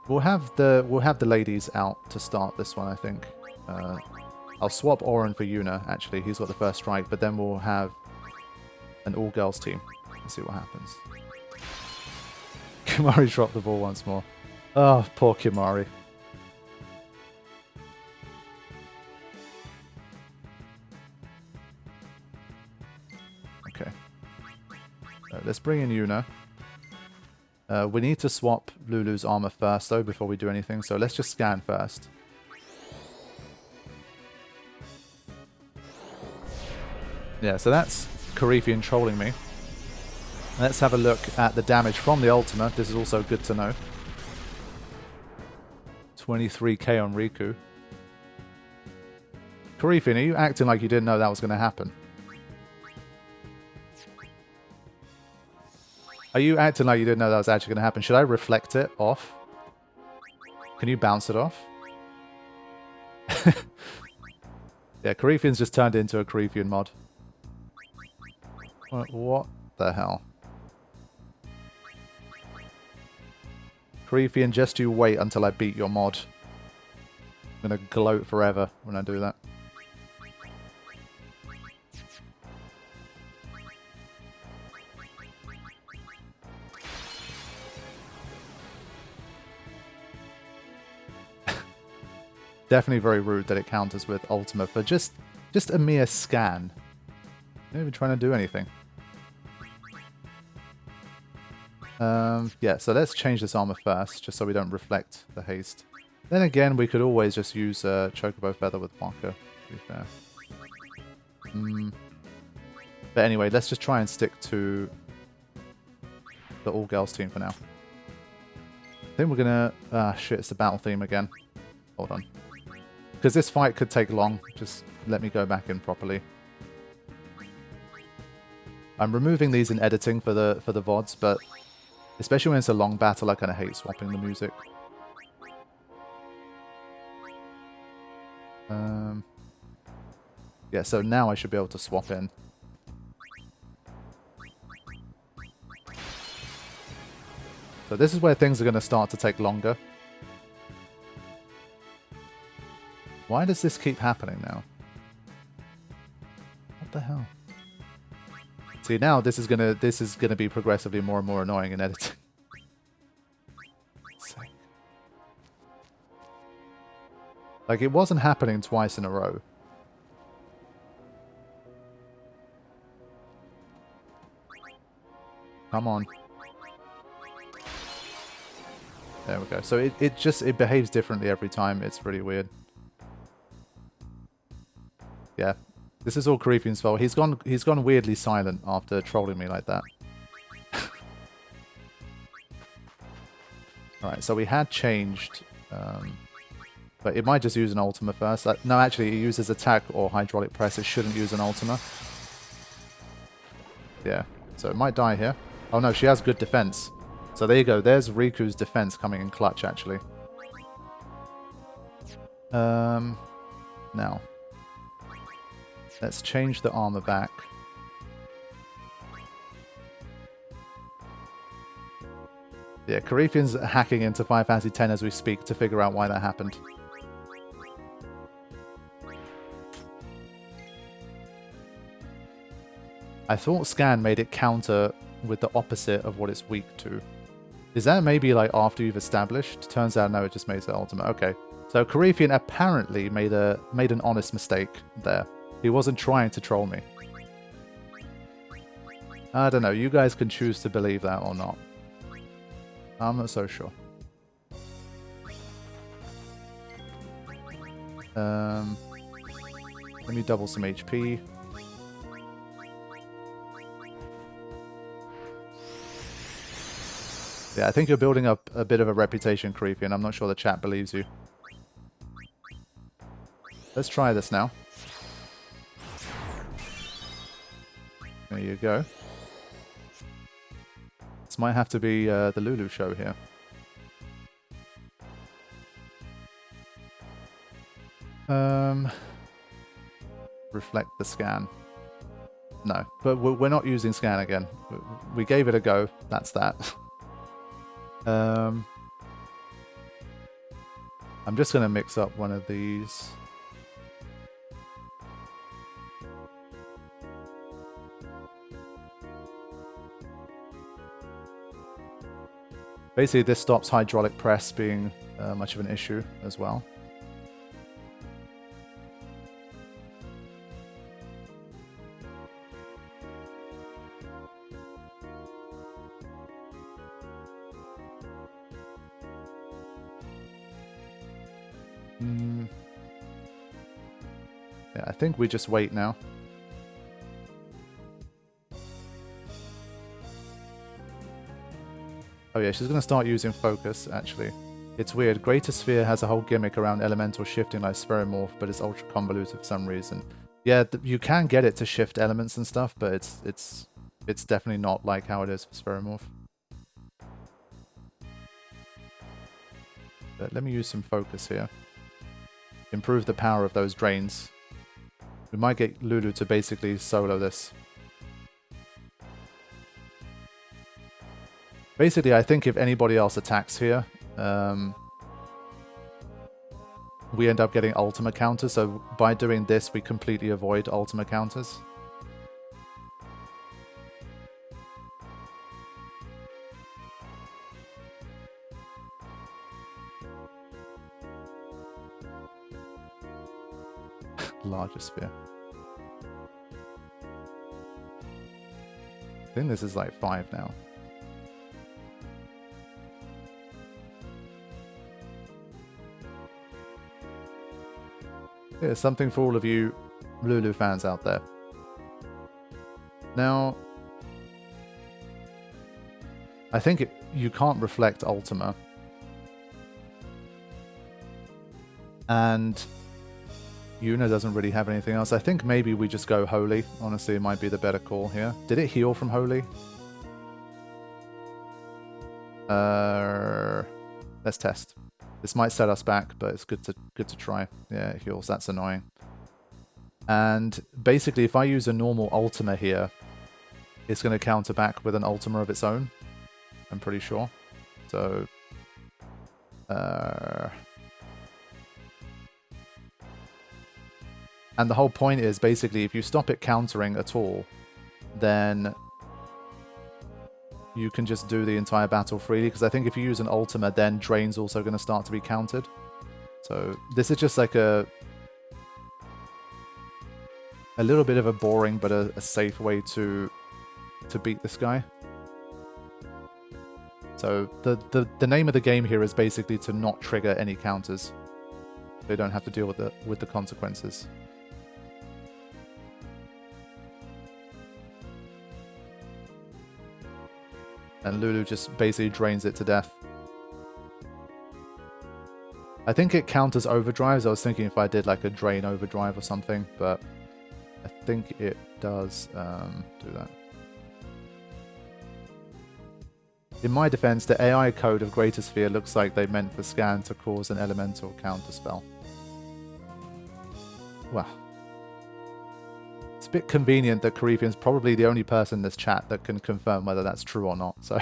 We'll have the ladies out to start this one, I think. I'll swap Auron for Yuna, actually. He's got the first strike, but then we'll have an all-girls team. Let's see what happens. Kimari dropped the ball once more. Oh, poor Kimari. Okay. Let's bring in Yuna. We need to swap Lulu's armor first, though, before we do anything. So let's just scan first. Yeah, so that's Carithian trolling me. Let's have a look at the damage from the ultimate. This is also good to know. 23k on Riku. Carithian, are you acting like you didn't know that was going to happen? Are you acting like you didn't know that was actually going to happen? Should I reflect it off? Can you bounce it off? Yeah, Carithian's just turned into a Carithian mod. What the hell? Carithian, just you wait until I beat your mod. I'm going to gloat forever when I do that. Definitely very rude that it counters with ultimate for just a mere scan. Not even trying to do anything. Yeah, so let's change this armor first, just so we don't reflect the haste. Then again, we could always just use Chocobo Feather with Waka, to be fair. But anyway, let's just try and stick to the all-girls team for now. I think we're gonna... Ah, shit, it's the battle theme again. Hold on. Because this fight could take long, just let me go back in properly. I'm removing these in editing for the VODs, but especially when it's a long battle, I kind of hate swapping the music. Yeah, so now I should be able to swap in. So this is where things are going to start to take longer. Why does this keep happening now? What the hell? See, now this is gonna be progressively more and more annoying in editing. Like, it wasn't happening twice in a row. Come on. There we go. So it behaves differently every time. It's really weird. Yeah. This is all Carithian's fault. He's gone weirdly silent after trolling me like that. Alright, so we had changed, but it might just use an Ultima first. No, actually, it uses attack or hydraulic press. It shouldn't use an Ultima. Yeah, so it might die here. Oh no, she has good defense. So there you go. There's Riku's defense coming in clutch, actually. Now. Let's change the armor back. Yeah, Carithian's hacking into Final Fantasy X as we speak to figure out why that happened. I thought Scan made it counter with the opposite of what it's weak to. Is that maybe like after you've established? Turns out no, it just makes it ultimate. Okay. So Carithian apparently made an honest mistake there. He wasn't trying to troll me. I don't know. You guys can choose to believe that or not. I'm not so sure. Let me double some HP. Yeah, I think you're building up a bit of a reputation, Carithian. I'm not sure the chat believes you. Let's try this now. There you go. This might have to be the Lulu show here. Reflect the scan. No, but we're not using scan again. We gave it a go. That's that. I'm just going to mix up one of these. Basically, this stops hydraulic press being much of an issue as well. Yeah, I think we just wait now. Oh yeah, she's going to start using focus, actually. It's weird. Greater Sphere has a whole gimmick around elemental shifting like Spheromorph, but it's ultra convoluted for some reason. Yeah, you can get it to shift elements and stuff, but it's definitely not like how it is for Spheromorph. But let me use some focus here. Improve the power of those drains. We might get Lulu to basically solo this. Basically, I think if anybody else attacks here, we end up getting Ultima counters. So by doing this, we completely avoid Ultima counters. Larger sphere. I think this is like 5 now. Here's something for all of you Lulu fans out there. Now, I think you can't reflect Ultima. And Yuna doesn't really have anything else. I think maybe we just go Holy. Honestly, it might be the better call here. Did it heal from Holy? Let's test. This might set us back, but it's good to try. Yeah, it heals. That's annoying. And basically, if I use a normal Ultima here, it's going to counter back with an Ultima of its own. I'm pretty sure. So, and the whole point is basically if you stop it countering at all, then you can just do the entire battle freely. Because I think if you use an Ultima, then Drain's also going to start to be countered. So this is just like a little bit of a boring but a safe way to beat this guy. So the name of the game here is basically to not trigger any counters. They don't have to deal with the consequences. And Lulu just basically drains it to death. I think it counters overdrives. I was thinking if I did like a drain overdrive or something, but I think it does do that. In my defense, the AI code of Greater Sphere looks like they meant for Scan to cause an elemental counterspell. Well, it's a bit convenient that Carithian's probably the only person in this chat that can confirm whether that's true or not, so...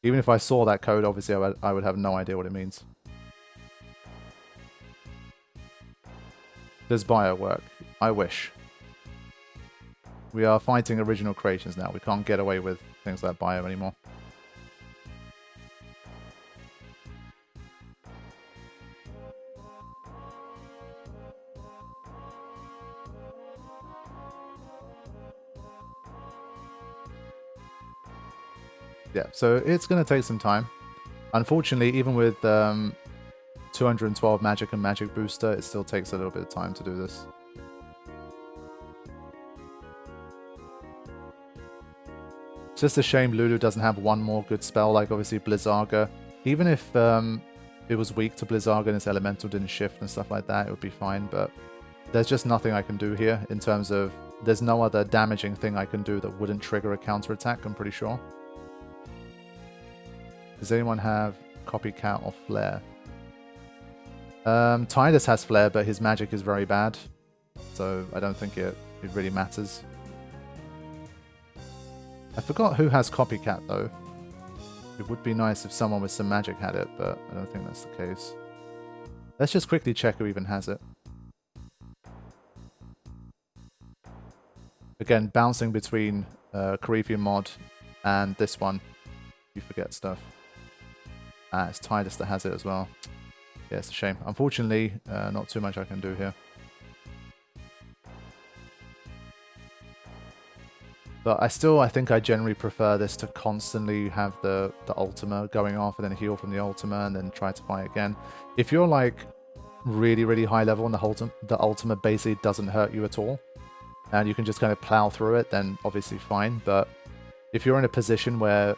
Even if I saw that code, obviously I would have no idea what it means. Does bio work? I wish. We are fighting original creations now. We can't get away with things like bio anymore. Yeah, so it's going to take some time. Unfortunately, even with 212 magic and magic booster, it still takes a little bit of time to do this. It's just a shame Lulu doesn't have one more good spell, like obviously Blizzaga. Even if it was weak to Blizzaga and its elemental didn't shift and stuff like that, it would be fine, but there's just nothing I can do here in terms of... There's no other damaging thing I can do that wouldn't trigger a counterattack, I'm pretty sure. Does anyone have Copycat or Flare? Tidus has Flare, but his magic is very bad, so I don't think it really matters. I forgot who has Copycat, though. It would be nice if someone with some magic had it, but I don't think that's the case. Let's just quickly check who even has it. Again, bouncing between Corefian mod and this one. You forget stuff. It's Tidus that has it as well. Yeah, it's a shame. Unfortunately, not too much I can do here. But I think I generally prefer this to constantly have the Ultima going off and then heal from the Ultima and then try to fight again. If you're like really, really high level and the Ultima basically doesn't hurt you at all, and you can just kind of plow through it, then obviously fine. But if you're in a position where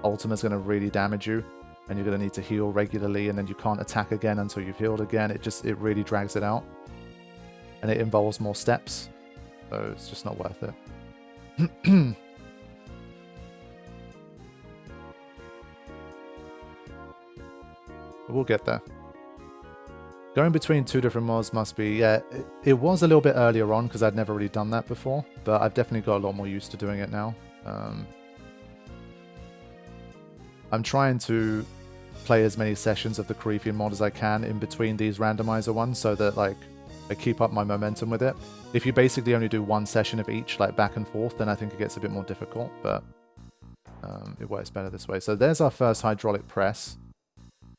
Ultima's going to really damage you, and you're going to need to heal regularly, and then you can't attack again until you've healed again, it really drags it out. And it involves more steps, so it's just not worth it. But we'll get there. Going between two different mods must be, yeah, it was a little bit earlier on because I'd never really done that before, but I've definitely got a lot more used to doing it now. I'm trying to play as many sessions of the Corefian mod as I can in between these randomizer ones so that like I keep up my momentum with it. If you basically only do one session of each, like back and forth, then I think it gets a bit more difficult, but it works better this way. So there's our first hydraulic press.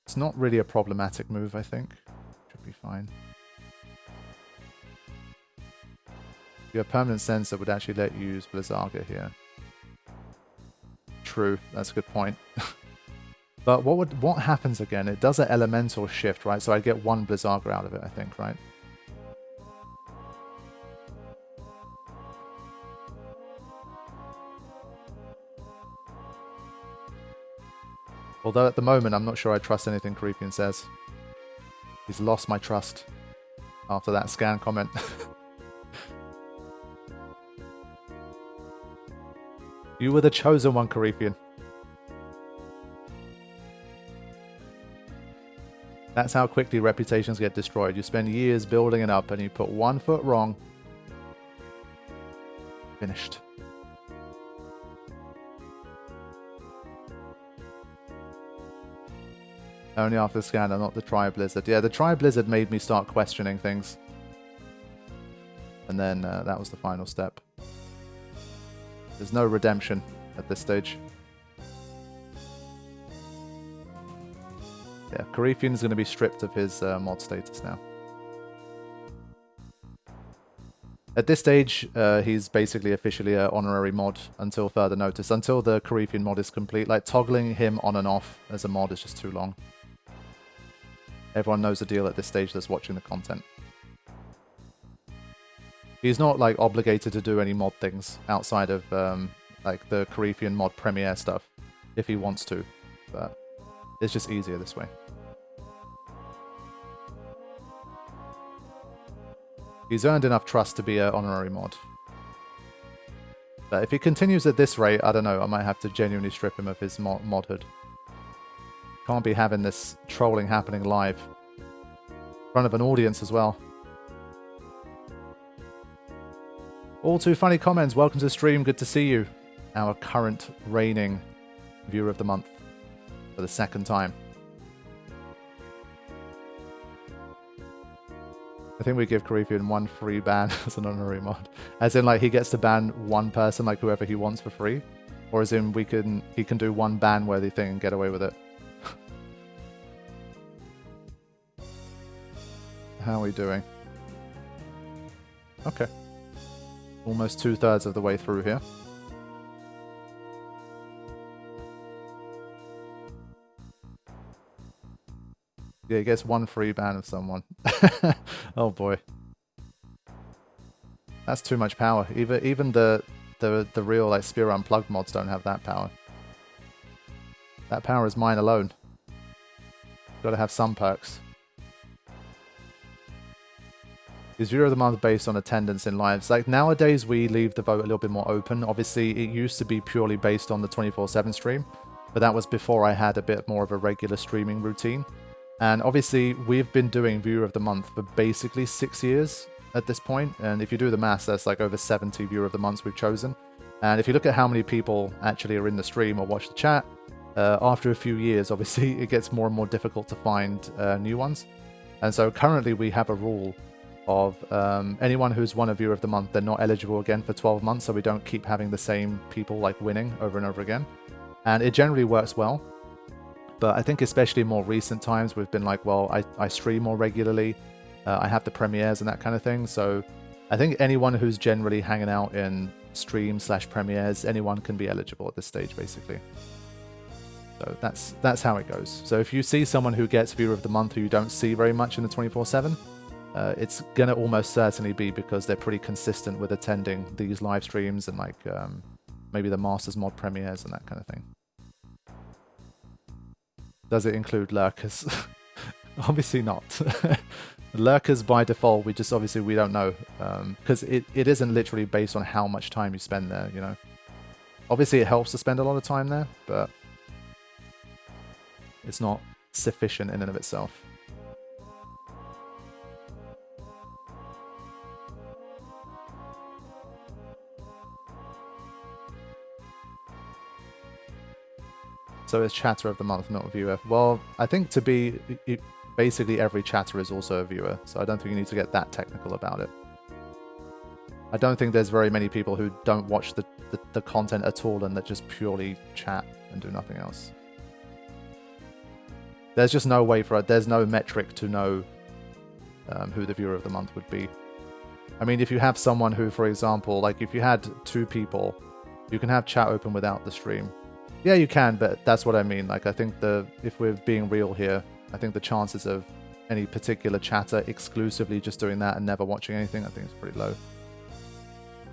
It's not really a problematic move, I think. Should be fine. Your permanent sensor would actually let you use Blizzaga here. True, that's a good point. But what happens again? It does an elemental shift, right? So I get one Blizzaga out of it, I think, right? Although at the moment, I'm not sure I trust anything Corefian says. He's lost my trust after that scan comment. You were the chosen one, Corefian. That's how quickly reputations get destroyed. You spend years building it up and you put 1 foot wrong. Finished. Only after the scanner, not the Tri-Blizzard. Yeah, the Tri-Blizzard made me start questioning things. And then that was the final step. There's no redemption at this stage. Yeah, Corefian's going to be stripped of his mod status now. At this stage, he's basically officially an honorary mod until further notice. Until the Corefian mod is complete. Like, toggling him on and off as a mod is just too long. Everyone knows the deal at this stage that's watching the content. He's not, like, obligated to do any mod things outside of, like, the Corefian mod premiere stuff, if he wants to. But it's just easier this way. He's earned enough trust to be an honorary mod. But if he continues at this rate, I don't know, I might have to genuinely strip him of his modhood. Can't be having this trolling happening live. In front of an audience as well. All too funny comments. Welcome to the stream. Good to see you. Our current reigning viewer of the month. For the second time. I think we give Corefian 1 free ban as an honorary mod. As in, like, he gets to ban one person, like whoever he wants, for free. Or as in, he can do one ban-worthy thing and get away with it. How are we doing? Okay. Almost 2/3 of the way through here. Yeah, he gets 1 free ban of someone. Oh boy. That's too much power. Even the real, like, Spear Unplugged mods don't have that power. That power is mine alone. Gotta have some perks. Is viewer of the month based on attendance in lives? Like, nowadays we leave the vote a little bit more open. Obviously, it used to be purely based on the 24/7 stream, but that was before I had a bit more of a regular streaming routine. And obviously, we've been doing viewer of the month for basically 6 years at this point. And if you do the maths, that's like over 70 viewer of the months we've chosen. And if you look at how many people actually are in the stream or watch the chat, after a few years, obviously, it gets more and more difficult to find new ones. And so currently we have a rule of anyone who's won a viewer of the month, they're not eligible again for 12 months, so we don't keep having the same people like winning over and over again. And it generally works well. But I think especially in more recent times, we've been like, well, I stream more regularly. I have the premieres and that kind of thing. So I think anyone who's generally hanging out in stream/premieres, anyone can be eligible at this stage, basically. So that's how it goes. So if you see someone who gets viewer of the month who you don't see very much in the 24/7, it's gonna almost certainly be because they're pretty consistent with attending these live streams and like maybe the Masters Mod premieres and that kind of thing. Does it include lurkers? Obviously not. Lurkers by default, we don't know, because it isn't literally based on how much time you spend there, you know. Obviously it helps to spend a lot of time there, but it's not sufficient in and of itself. So it's chatter of the month, not a viewer. Well, I think to be... basically every chatter is also a viewer, so I don't think you need to get that technical about it. I don't think there's very many people who don't watch the content at all and that just purely chat and do nothing else. There's just no way for it. There's no metric to know who the viewer of the month would be. I mean, if you have someone who, for example, like if you had 2 people, you can have chat open without the stream. Yeah, you can, but that's what I mean. Like, I think if we're being real here, I think the chances of any particular chatter exclusively just doing that and never watching anything, I think it's pretty low.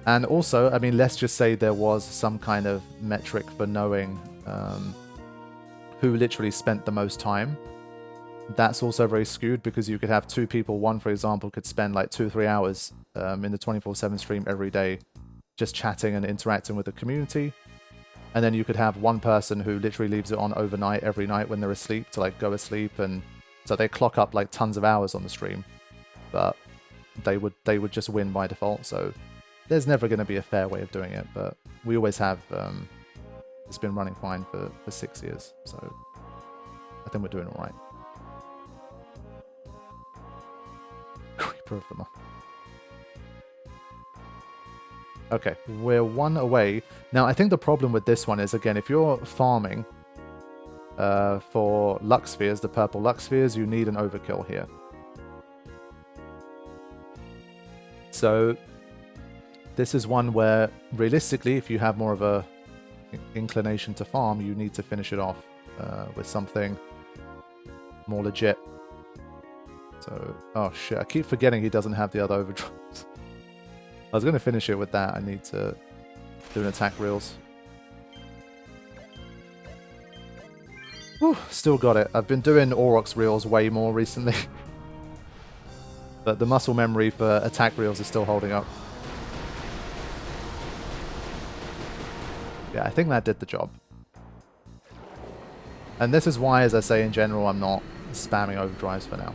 And also, I mean, let's just say there was some kind of metric for knowing who literally spent the most time. That's also very skewed because you could have 2 people. One, for example, could spend like 2-3 hours in the 24/7 stream every day just chatting and interacting with the community. And then you could have one person who literally leaves it on overnight every night when they're asleep to like go asleep, and so they clock up like tons of hours on the stream, but they would just win by default. So there's never going to be a fair way of doing it, but we always have. It's been running fine for 6 years, so I think we're doing all right. Creeper of the month. Okay, we're 1 away. Now, I think the problem with this one is, again, if you're farming for Lux Spheres, the purple Lux Spheres, you need an overkill here. So this is one where, realistically, if you have more of a inclination to farm, you need to finish it off with something more legit. So, oh shit, I keep forgetting he doesn't have the other overdrives. I was going to finish it with that. I need to do an attack reels. Whew, still got it. I've been doing Aurochs reels way more recently. But the muscle memory for attack reels is still holding up. Yeah, I think that did the job. And this is why, as I say, in general, I'm not spamming overdrives for now.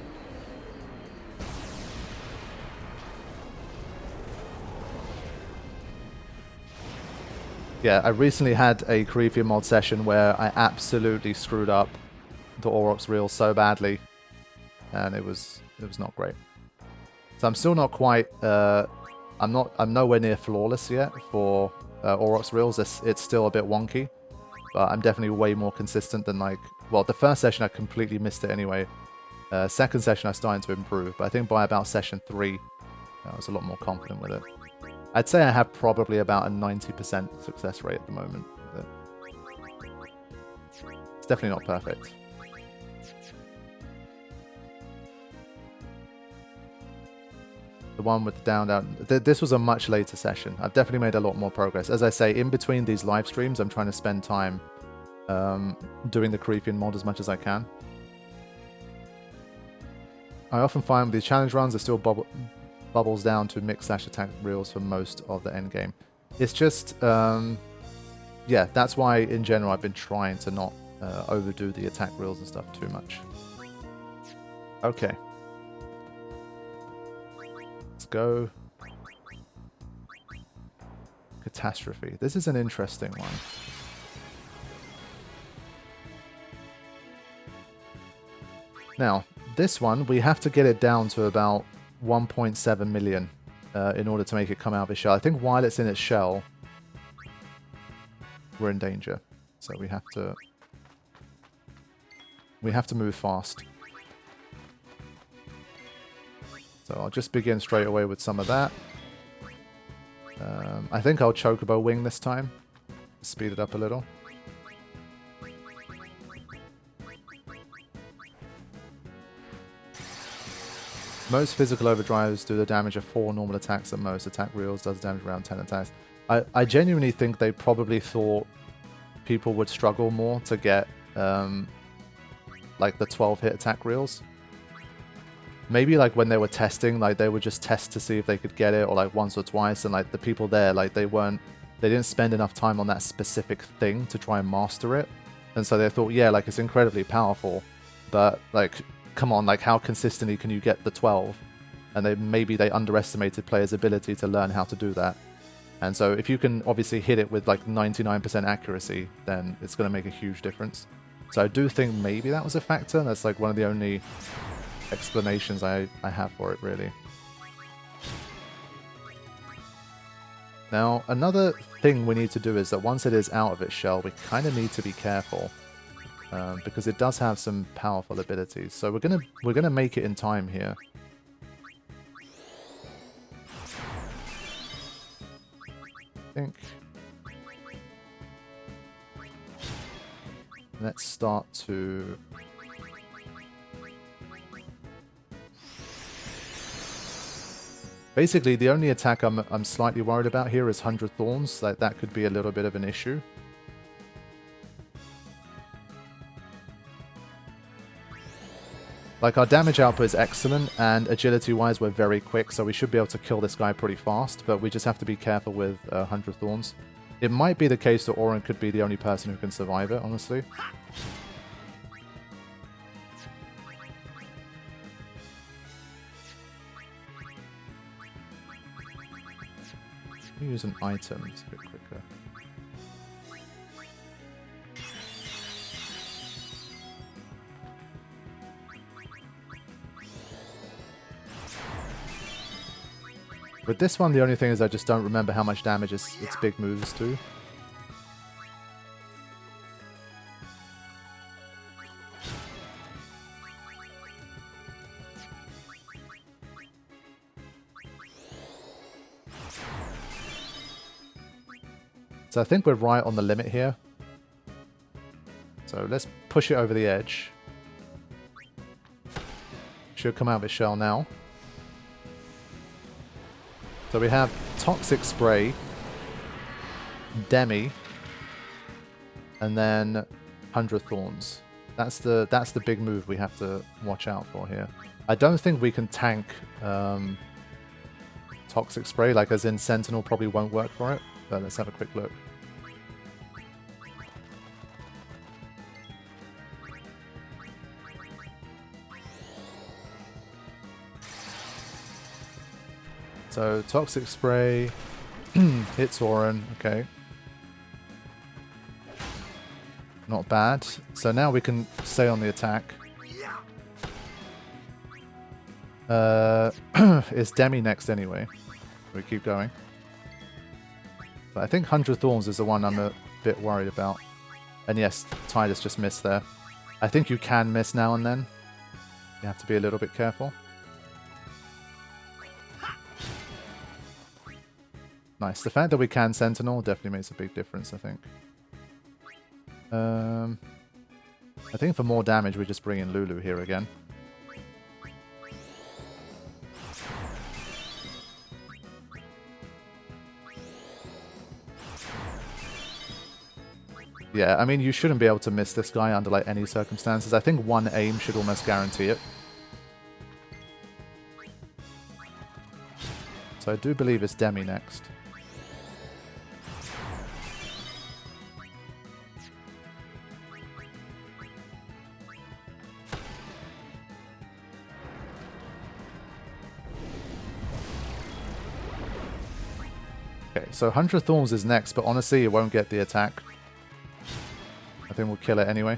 Yeah, I recently had a Corefian mod session where I absolutely screwed up the Aurochs reel so badly, and it was not great. So I'm still not quite. I'm nowhere near flawless yet for Aurochs reels. It's still a bit wonky, but I'm definitely way more consistent than like. Well, the first session I completely missed it anyway. Second session I started to improve, but I think by about session 3, I was a lot more confident with it. I'd say I have probably about a 90% success rate at the moment with it. It's definitely not perfect. The one with the down. This was a much later session. I've definitely made a lot more progress. As I say, in between these live streams, I'm trying to spend time doing the Corefian mod as much as I can. I often find with these challenge runs, there's still bubbles down to mix/attack reels for most of the end game. It's just, yeah, that's why in general I've been trying to not overdo the attack reels and stuff too much. Okay. Let's go. Catastrophe. This is an interesting one. Now, this one, we have to get it down to about 1.7 million in order to make it come out of its shell. I think while it's in its shell, we're in danger. So we have to move fast. So I'll just begin straight away with some of that. I think I'll Chocobo Wing this time. Speed it up a little. Most physical overdrives do the damage of 4 normal attacks at most. Attack reels does damage around 10 attacks. I genuinely think they probably thought people would struggle more to get like the 12 hit attack reels. Maybe like when they were testing, like they would just test to see if they could get it, or like once or twice, and like the people there, like they didn't spend enough time on that specific thing to try and master it. And so they thought, yeah, like it's incredibly powerful, but like come on, like how consistently can you get the 12? And maybe they underestimated players' ability to learn how to do that. And so if you can obviously hit it with like 99% accuracy, then it's going to make a huge difference. So I do think maybe that was a factor. That's like one of the only explanations I have for it, really. Now, another thing we need to do is that once it is out of its shell, we kind of need to be careful. Because it does have some powerful abilities. So we're gonna make it in time here. I think. Let's start to. Basically, the only attack I'm slightly worried about here is 100 Thorns. Like that could be a little bit of an issue. Like, our damage output is excellent, and agility-wise, we're very quick, so we should be able to kill this guy pretty fast, but we just have to be careful with 100 Thorns. It might be the case that Auron could be the only person who can survive it, honestly. Use an item, it's a bit quicker. With this one, the only thing is I just don't remember how much damage its big moves do. So I think we're right on the limit here. So let's push it over the edge. Should come out of its shell now. So we have Toxic Spray, Demi, and then 100 Thorns. That's the big move we have to watch out for here. I don't think we can tank Toxic Spray, like as in Sentinel probably won't work for it, but let's have a quick look. So, Toxic Spray hits Auron, okay. Not bad. So now we can stay on the attack. It's Demi next anyway. We keep going. But I think 100 Thorns is the one I'm a bit worried about. And yes, Tidus just missed there. I think you can miss now and then. You have to be a little bit careful. Nice. The fact that we can Sentinel definitely makes a big difference, I think. I think for more damage, we just bring in Lulu here again. Yeah, I mean, you shouldn't be able to miss this guy under like any circumstances. I think one aim should almost guarantee it. So I do believe it's Demi next. Okay, so 100 Thorns is next, but honestly, it won't get the attack. I think we'll kill it anyway.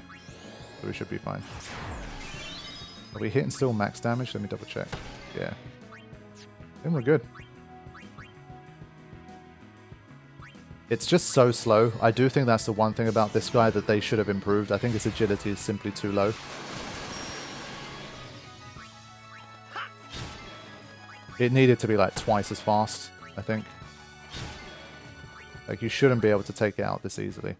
So we should be fine. Are we hitting still max damage? Let me double check. Yeah. I think we're good. It's just so slow. I do think that's the one thing about this guy that they should have improved. I think its agility is simply too low. It needed to be like twice as fast, I think. Like, you shouldn't be able to take it out this easily.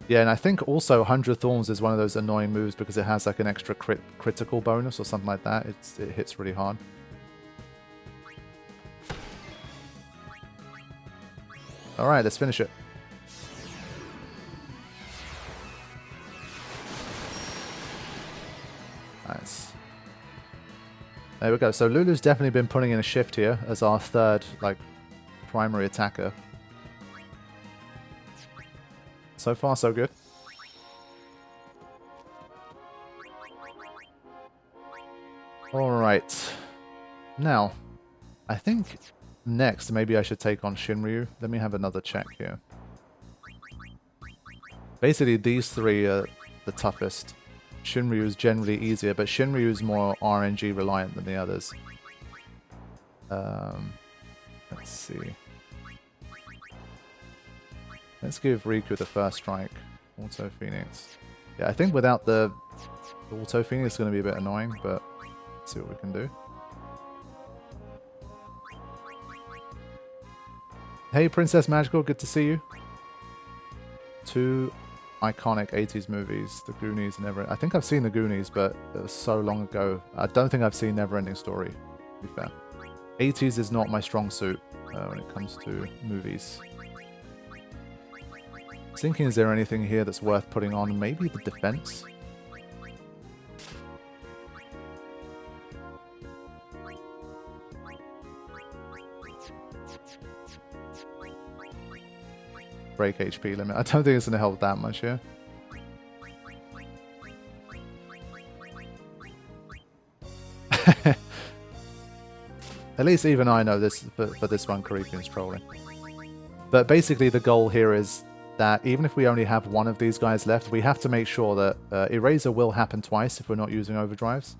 Yeah, and I think also 100 Thorns is one of those annoying moves because it has like an extra critical bonus or something like that. It hits really hard. Alright, let's finish it. Nice. There we go. So Lulu's definitely been putting in a shift here as our third, like, primary attacker. So far, so good. Alright. Now, I think next maybe I should take on Shinryu. Let me have another check here. Basically, these three are the toughest. Shinryu is generally easier, but Shinryu is more RNG reliant than the others. Let's see. Let's give Riku the first strike. Auto Phoenix. Yeah, I think without the Auto Phoenix it's going to be a bit annoying, but let's see what we can do. Hey, Princess Magical, good to see you. Two iconic 80s movies, The Goonies and I think I've seen The Goonies, but it was so long ago. I don't think I've seen Neverending Story, to be fair. 80s is not my strong suit when it comes to movies. Thinking, is there anything here that's worth putting on? Maybe the defense? Break HP limit. I don't think it's going to help that much here. At least even I know this for this one, Caripian's trolling. But basically the goal here is that even if we only have one of these guys left, we have to make sure that Eraser will happen twice if we're not using overdrives.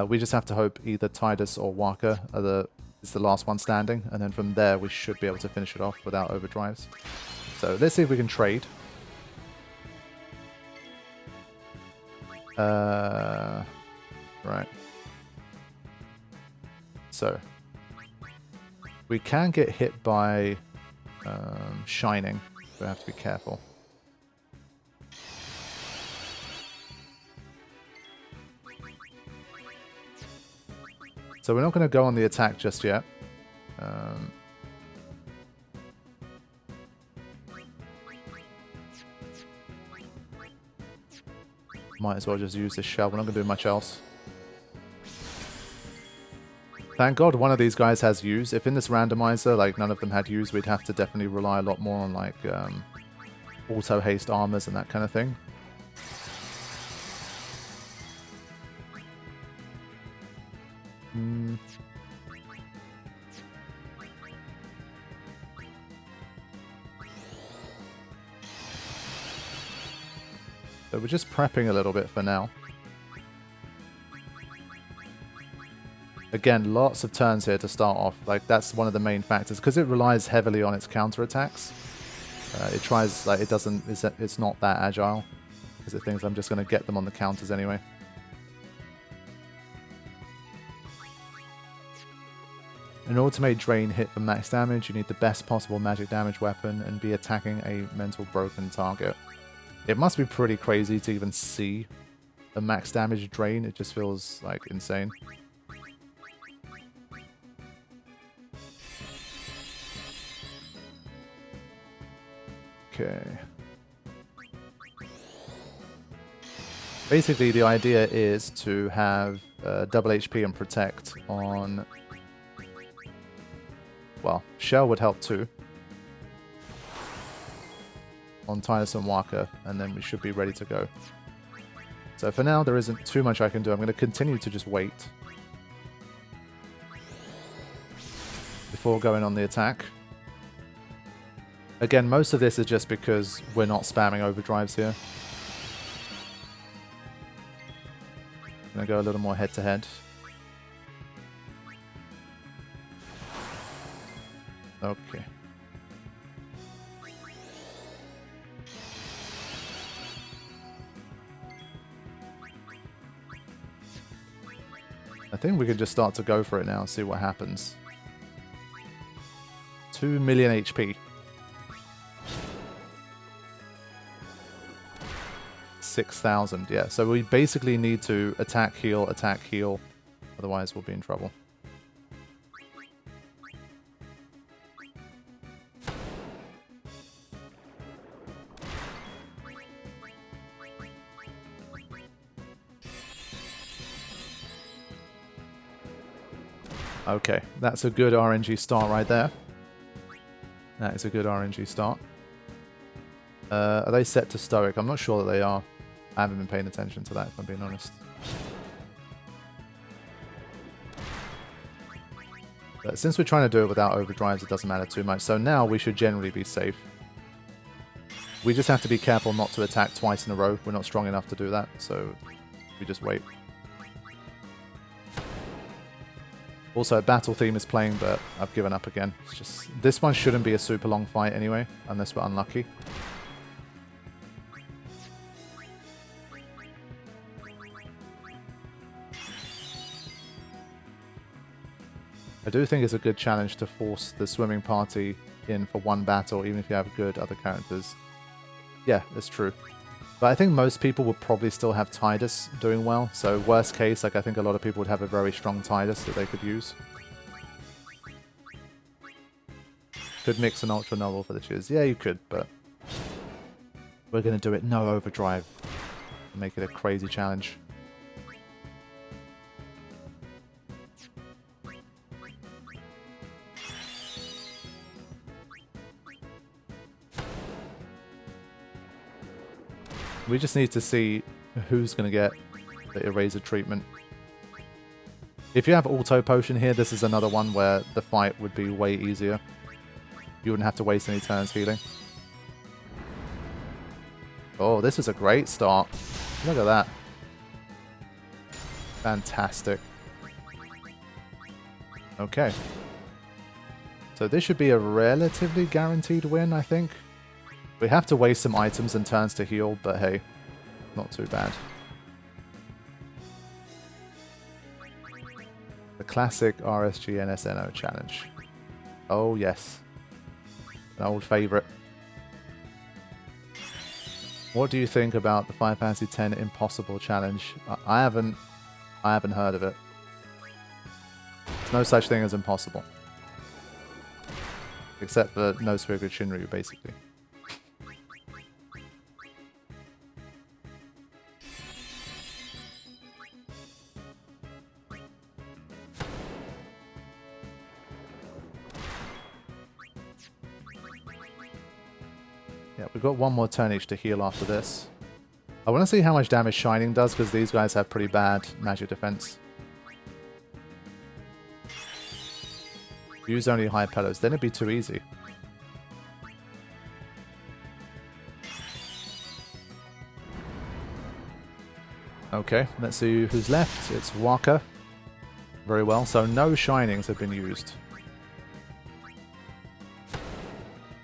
We just have to hope either Tidus or Waka is the last one standing, and then from there we should be able to finish it off without overdrives. So let's see if we can trade. Right. So we can get hit by Shining. We have to be careful. So we're not going to go on the attack just yet. Might as well just use this shell. We're not going to do much else. Thank God one of these guys has use. If in this randomizer, like, none of them had use, we'd have to definitely rely a lot more on, like, auto haste armors and that kind of thing. So we're just prepping a little bit for now. Again, lots of turns here to start off. Like, that's one of the main factors, because it relies heavily on its counterattacks. It tries, like, it's not that agile, because it thinks I'm just going to get them on the counters anyway. In order to make Drain hit for max damage, you need the best possible magic damage weapon and be attacking a mental broken target. It must be pretty crazy to even see a max damage Drain. It just feels, like, insane. Okay. Basically, the idea is to have double HP and protect on Well, Shell would help too. On Tidus and Waka, and then we should be ready to go. So for now, there isn't too much I can do. I'm going to continue to just wait before going on the attack. Again, most of this is just because we're not spamming overdrives here. I'm going to go a little more head-to-head. Okay. I think we can just start to go for it now and see what happens. 2 million HP. 6,000, yeah. So we basically need to attack, heal, otherwise we'll be in trouble. Okay, that's a good RNG start right there. That is a good RNG start. Are they set to Stoic? I'm not sure that they are. I haven't been paying attention to that, if I'm being honest. But since we're trying to do it without overdrives, it doesn't matter too much. So now we should generally be safe. We just have to be careful not to attack twice in a row. We're not strong enough to do that, so we just wait. Also, Battle Theme is playing, but I've given up again. It's just, this one shouldn't be a super long fight anyway, unless we're unlucky. I do think it's a good challenge to force the swimming party in for one battle, even if you have good other characters. Yeah, it's true. But I think most people would probably still have Tidus doing well. So worst case, like I think a lot of people would have a very strong Tidus that they could use. Could mix an Ultra Novel for the cheers. Yeah, you could, but we're going to do it no overdrive. Make it a crazy challenge. We just need to see who's going to get the Eraser treatment. If you have Auto Potion here, this is another one where the fight would be way easier. You wouldn't have to waste any turns healing. Oh, this is a great start. Look at that. Fantastic. Okay. So this should be a relatively guaranteed win, I think. We have to waste some items and turns to heal, but hey, not too bad. The classic RSG NSNO challenge. Oh yes. An old favourite. What do you think about the Final Fantasy X Impossible challenge? I haven't heard of it. There's no such thing as impossible. Except for no Shinryu Shinryu, basically. Yeah, we've got one more turn each to heal after this. I want to see how much damage Shining does, because these guys have pretty bad magic defense. Use only high pillows, then it'd be too easy. Okay, let's see who's left. It's Waka. Very well, so no Shinings have been used.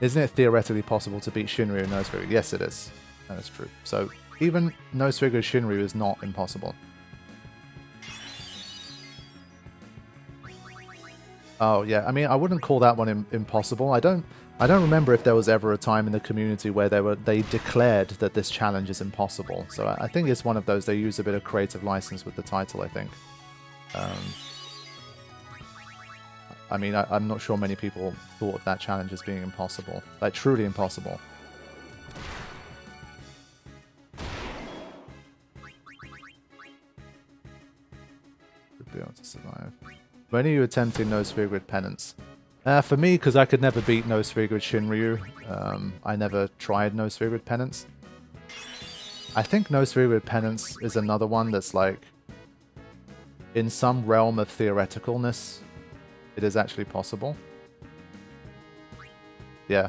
Isn't it theoretically possible to beat Shinryu and Nosferatu? Yes, it is. That is true. So even Nosferatu Shinryu is not impossible. Oh yeah, I mean, I wouldn't call that one impossible. I don't remember if there was ever a time in the community where they declared that this challenge is impossible. So I think it's one of those. They use a bit of creative license with the title, I think. I mean, I'm not sure many people thought of that challenge as being impossible. Like, truly impossible. Should be able to survive. When are you attempting No Sphere Grid Penance? For me, because I could never beat No Sphere Grid Shinryu, I never tried No Sphere Grid Penance. I think No Sphere Grid Penance is another one that's like, in some realm of theoreticalness, it is actually possible. Yeah.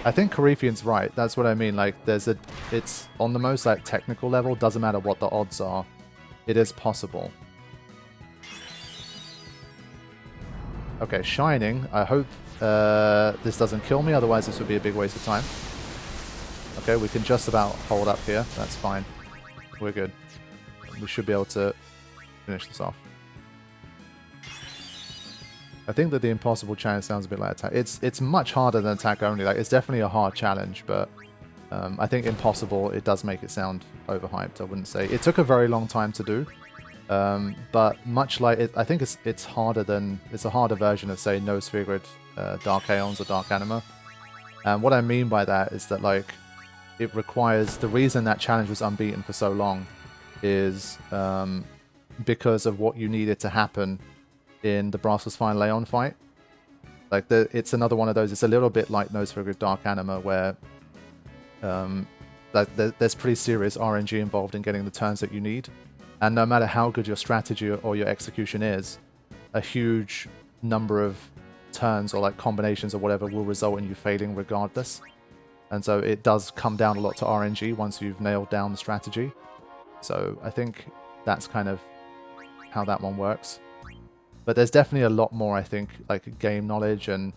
I think Coryphean's right. That's what I mean. Like, it's on the most like technical level, doesn't matter what the odds are, it is possible. Okay, Shining. I hope this doesn't kill me, otherwise this would be a big waste of time. Okay, we can just about hold up here. That's fine. We're good. We should be able to finish this off. I think that the impossible challenge sounds a bit like attack. It's much harder than attack only. Like, it's definitely a hard challenge, but I think impossible, it does make it sound overhyped, I wouldn't say. It took a very long time to do. But much like it, I think it's harder than, it's a harder version of, say, No Sphere Grid Dark Aeons or Dark Anima. And what I mean by that is that, like, it requires, the reason that challenge was unbeaten for so long is because of what you needed to happen in the Brassels Fine Leon fight. Like, it's another one of those, it's a little bit like No Sphere Grid Dark Anima, where there's pretty serious RNG involved in getting the turns that you need. And no matter how good your strategy or your execution is, a huge number of turns or like combinations or whatever will result in you failing regardless. And so it does come down a lot to RNG once you've nailed down the strategy. So I think that's kind of how that one works. But there's definitely a lot more, I think, like game knowledge and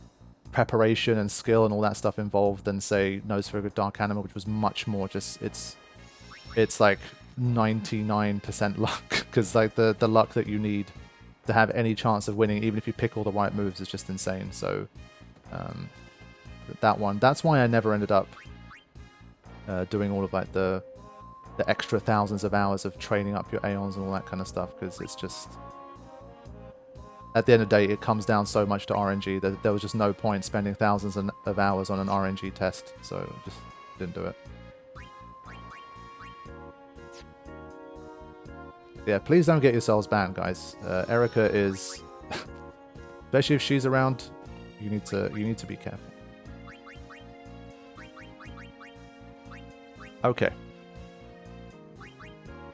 preparation and skill and all that stuff involved than, say, No Sphere Grid Dark Anima, which was much more just, it's like 99% luck, because like the luck that you need to have any chance of winning, even if you pick all the right moves, is just insane. So that's why I never ended up doing all of like the extra thousands of hours of training up your Aeons and all that kind of stuff, because it's just, at the end of the day, it comes down so much to RNG that there was just no point spending thousands of hours on an RNG test, so just didn't do it. Yeah, please don't get yourselves banned, guys. Erica is, especially if she's around, you need to be careful. Okay.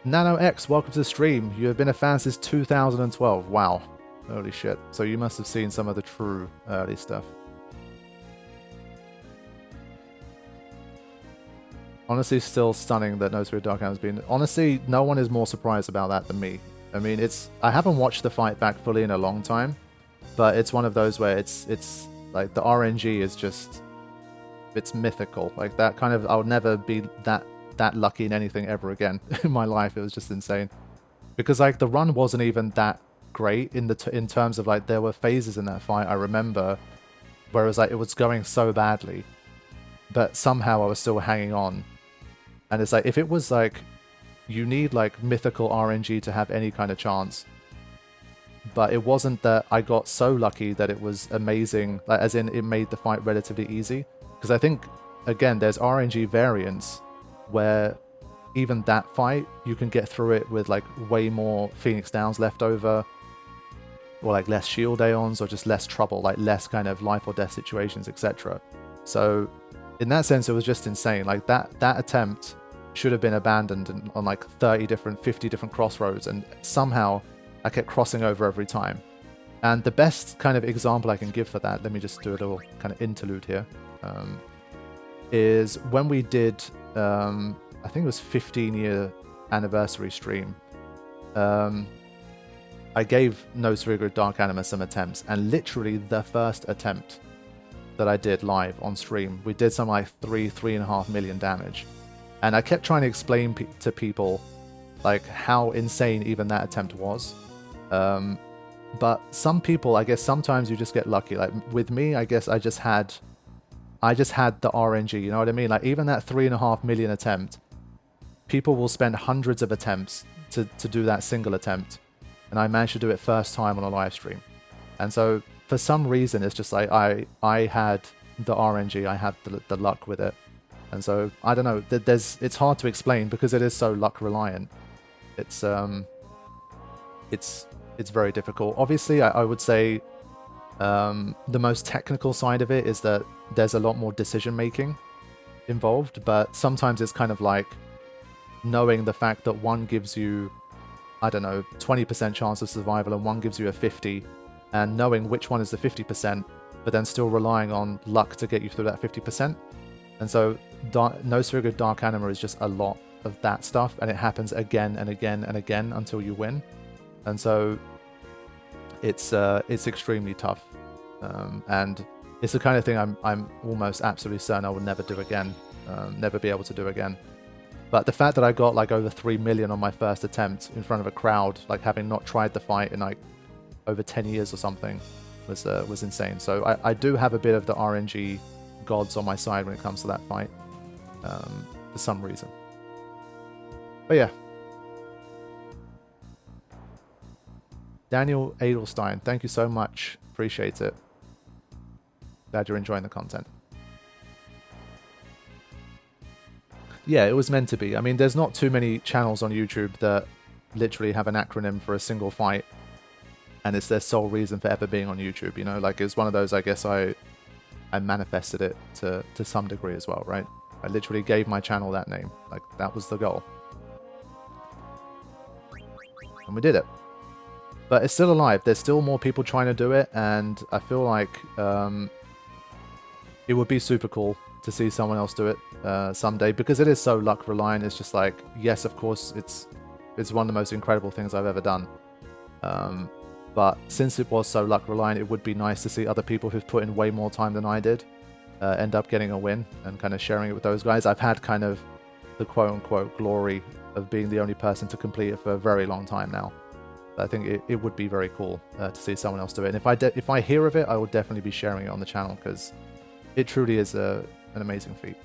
Nano X, welcome to the stream. You have been a fan since 2012. Wow. Holy shit. So you must have seen some of the true early stuff. Honestly, still stunning that No Sphere Dark Anima has been. Honestly, no one is more surprised about that than me. I mean, I haven't watched the fight back fully in a long time, but it's one of those where it's like the RNG is just, it's mythical. Like that kind of, I'll never be that lucky in anything ever again in my life. It was just insane, because like the run wasn't even that great in terms of like, there were phases in that fight I remember where it was like it was going so badly, but somehow I was still hanging on. And it's like, if it was like, you need like mythical RNG to have any kind of chance, but it wasn't that I got so lucky that it was amazing, like as in it made the fight relatively easy. Because I think, again, there's RNG variants where even that fight, you can get through it with like way more Phoenix Downs left over, or like less shield Aeons, or just less trouble, like less kind of life or death situations, etc. So in that sense, it was just insane. Like that attempt should have been abandoned on like 50 different crossroads, and somehow I kept crossing over every time. And the best kind of example I can give for that, let me just do a little kind of interlude here, is when we did, I think it was 15-year anniversary stream. I gave No Sphere Grid Dark Anima some attempts, and literally the first attempt that I did live on stream, we did something like 3.5 million damage. And I kept trying to explain to people like how insane even that attempt was. But some people, I guess sometimes you just get lucky. Like with me, I guess I just had the RNG, you know what I mean? Like even that 3.5 million attempt, people will spend hundreds of attempts to do that single attempt. And I managed to do it first time on a live stream. And so for some reason, it's just like I had the RNG, I had the luck with it. And so I don't know, it's hard to explain because it is so luck reliant. It's very difficult. Obviously, I would say The most technical side of it is that there's a lot more decision making involved, but sometimes it's kind of like knowing the fact that one gives you, I don't know, 20% chance of survival and one gives you a 50, and knowing which one is the 50%, but then still relying on luck to get you through that 50%. And so No Surrogate of Dark Anima is just a lot of that stuff, and it happens again and again and again until you win. And so it's extremely tough, and it's the kind of thing I'm almost absolutely certain I will never do again, never be able to do again. But the fact that I got like over 3 million on my first attempt in front of a crowd, like having not tried the fight in like over 10 years or something, was insane. So I do have a bit of the RNG gods on my side when it comes to that fight, for some reason. But yeah. Daniel Edelstein, thank you so much. Appreciate it. Glad you're enjoying the content. Yeah, it was meant to be. I mean, there's not too many channels on YouTube that literally have an acronym for a single fight, and it's their sole reason for ever being on YouTube, you know? Like, it's one of those, I guess I manifested it to some degree as well, right? I literally gave my channel that name. Like, that was the goal. And we did it. But it's still alive. There's still more people trying to do it, and I feel like it would be super cool to see someone else do it someday, because it is so luck reliant. It's just like, yes, of course, it's one of the most incredible things I've ever done. But since it was so luck reliant, it would be nice to see other people who've put in way more time than I did end up getting a win and kind of sharing it with those guys. I've had kind of the quote-unquote glory of being the only person to complete it for a very long time now. I think it would be very cool to see someone else do it. And if I hear of it, I will definitely be sharing it on the channel, because it truly is an amazing feat.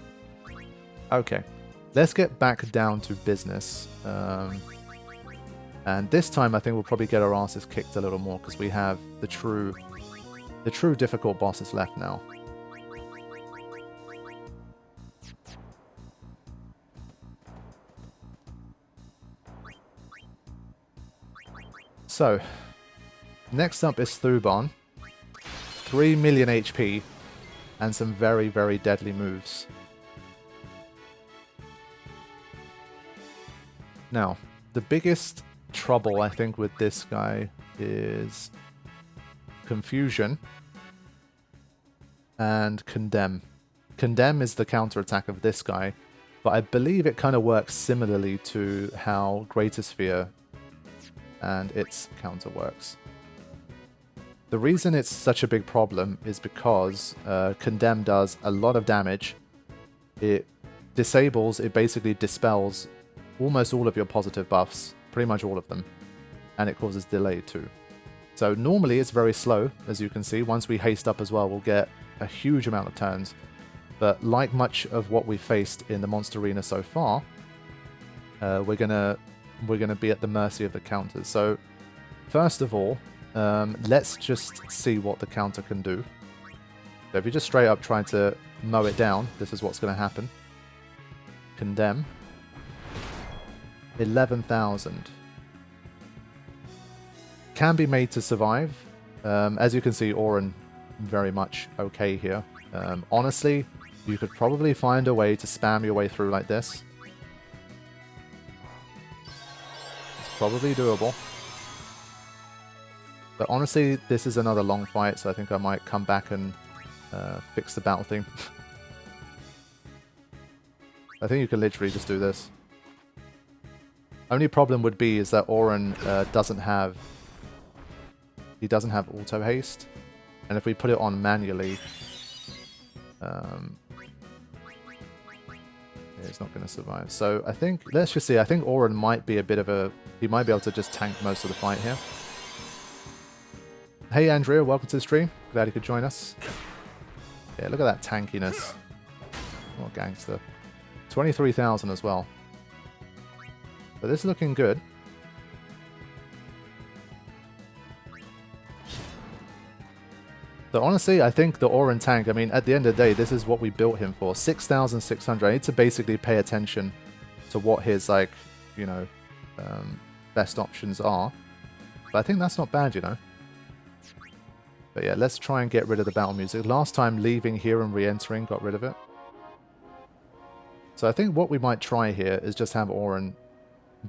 Okay, let's get back down to business. And this time I think we'll probably get our asses kicked a little more, because we have the true difficult bosses left now. So, next up is Thuban. 3 million HP and some very, very deadly moves. Now, the biggest trouble I think with this guy is Confusion and Condemn. Condemn is the counterattack of this guy, but I believe it kind of works similarly to how Greater Sphere and its counter works. The reason it's such a big problem is because Condemn does a lot of damage. It disables, it basically dispels almost all of your positive buffs, pretty much all of them, and it causes delay too. So normally it's very slow, as you can see. Once we haste up as well, we'll get a huge amount of turns, but like much of what we've faced in the Monster Arena so far, we're gonna be at the mercy of the counters. So first of all, let's just see what the counter can do. So if you just straight up try to mow it down, this is what's going to happen. Condemn. 11,000. Can be made to survive. As you can see, Auron very much okay here. Honestly, you could probably find a way to spam your way through like this. Probably doable. But honestly, this is another long fight, so I think I might come back and fix the battle theme. I think you can literally just do this. Only problem would be is that Auron doesn't have auto haste, and if we put it on manually, it's not going to survive. So I think, let's just see, I think Auron might be a bit of a, he might be able to just tank most of the fight here. Hey Andrea, welcome to the stream. Glad you could join us. Yeah, look at that tankiness. What gangster. 23,000 as well. But this is looking good. So honestly, I think the Auron tank, I mean, at the end of the day, this is what we built him for. 6,600. I need to basically pay attention to what his, like, you know, best options are. But I think that's not bad, you know. But yeah, let's try and get rid of the battle music. Last time leaving here and re-entering got rid of it. So I think what we might try here is just have Auron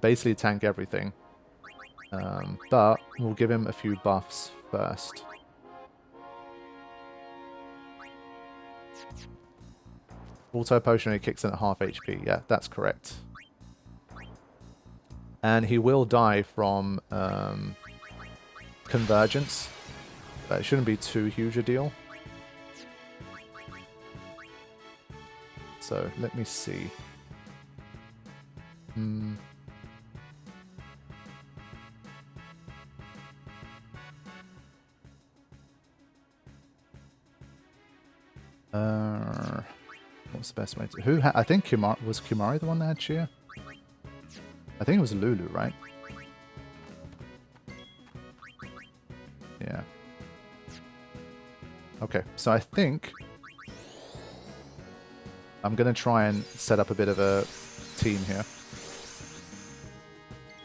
basically tank everything. But we'll give him a few buffs first. Auto potion only kicks in at half HP. Yeah, that's correct. And he will die from Convergence. But it shouldn't be too huge a deal. So let me see. What's the best way to... I think was Kumari the one that had cheer? I think it was Lulu, right? Yeah. Okay, so I think I'm going to try and set up a bit of a team here.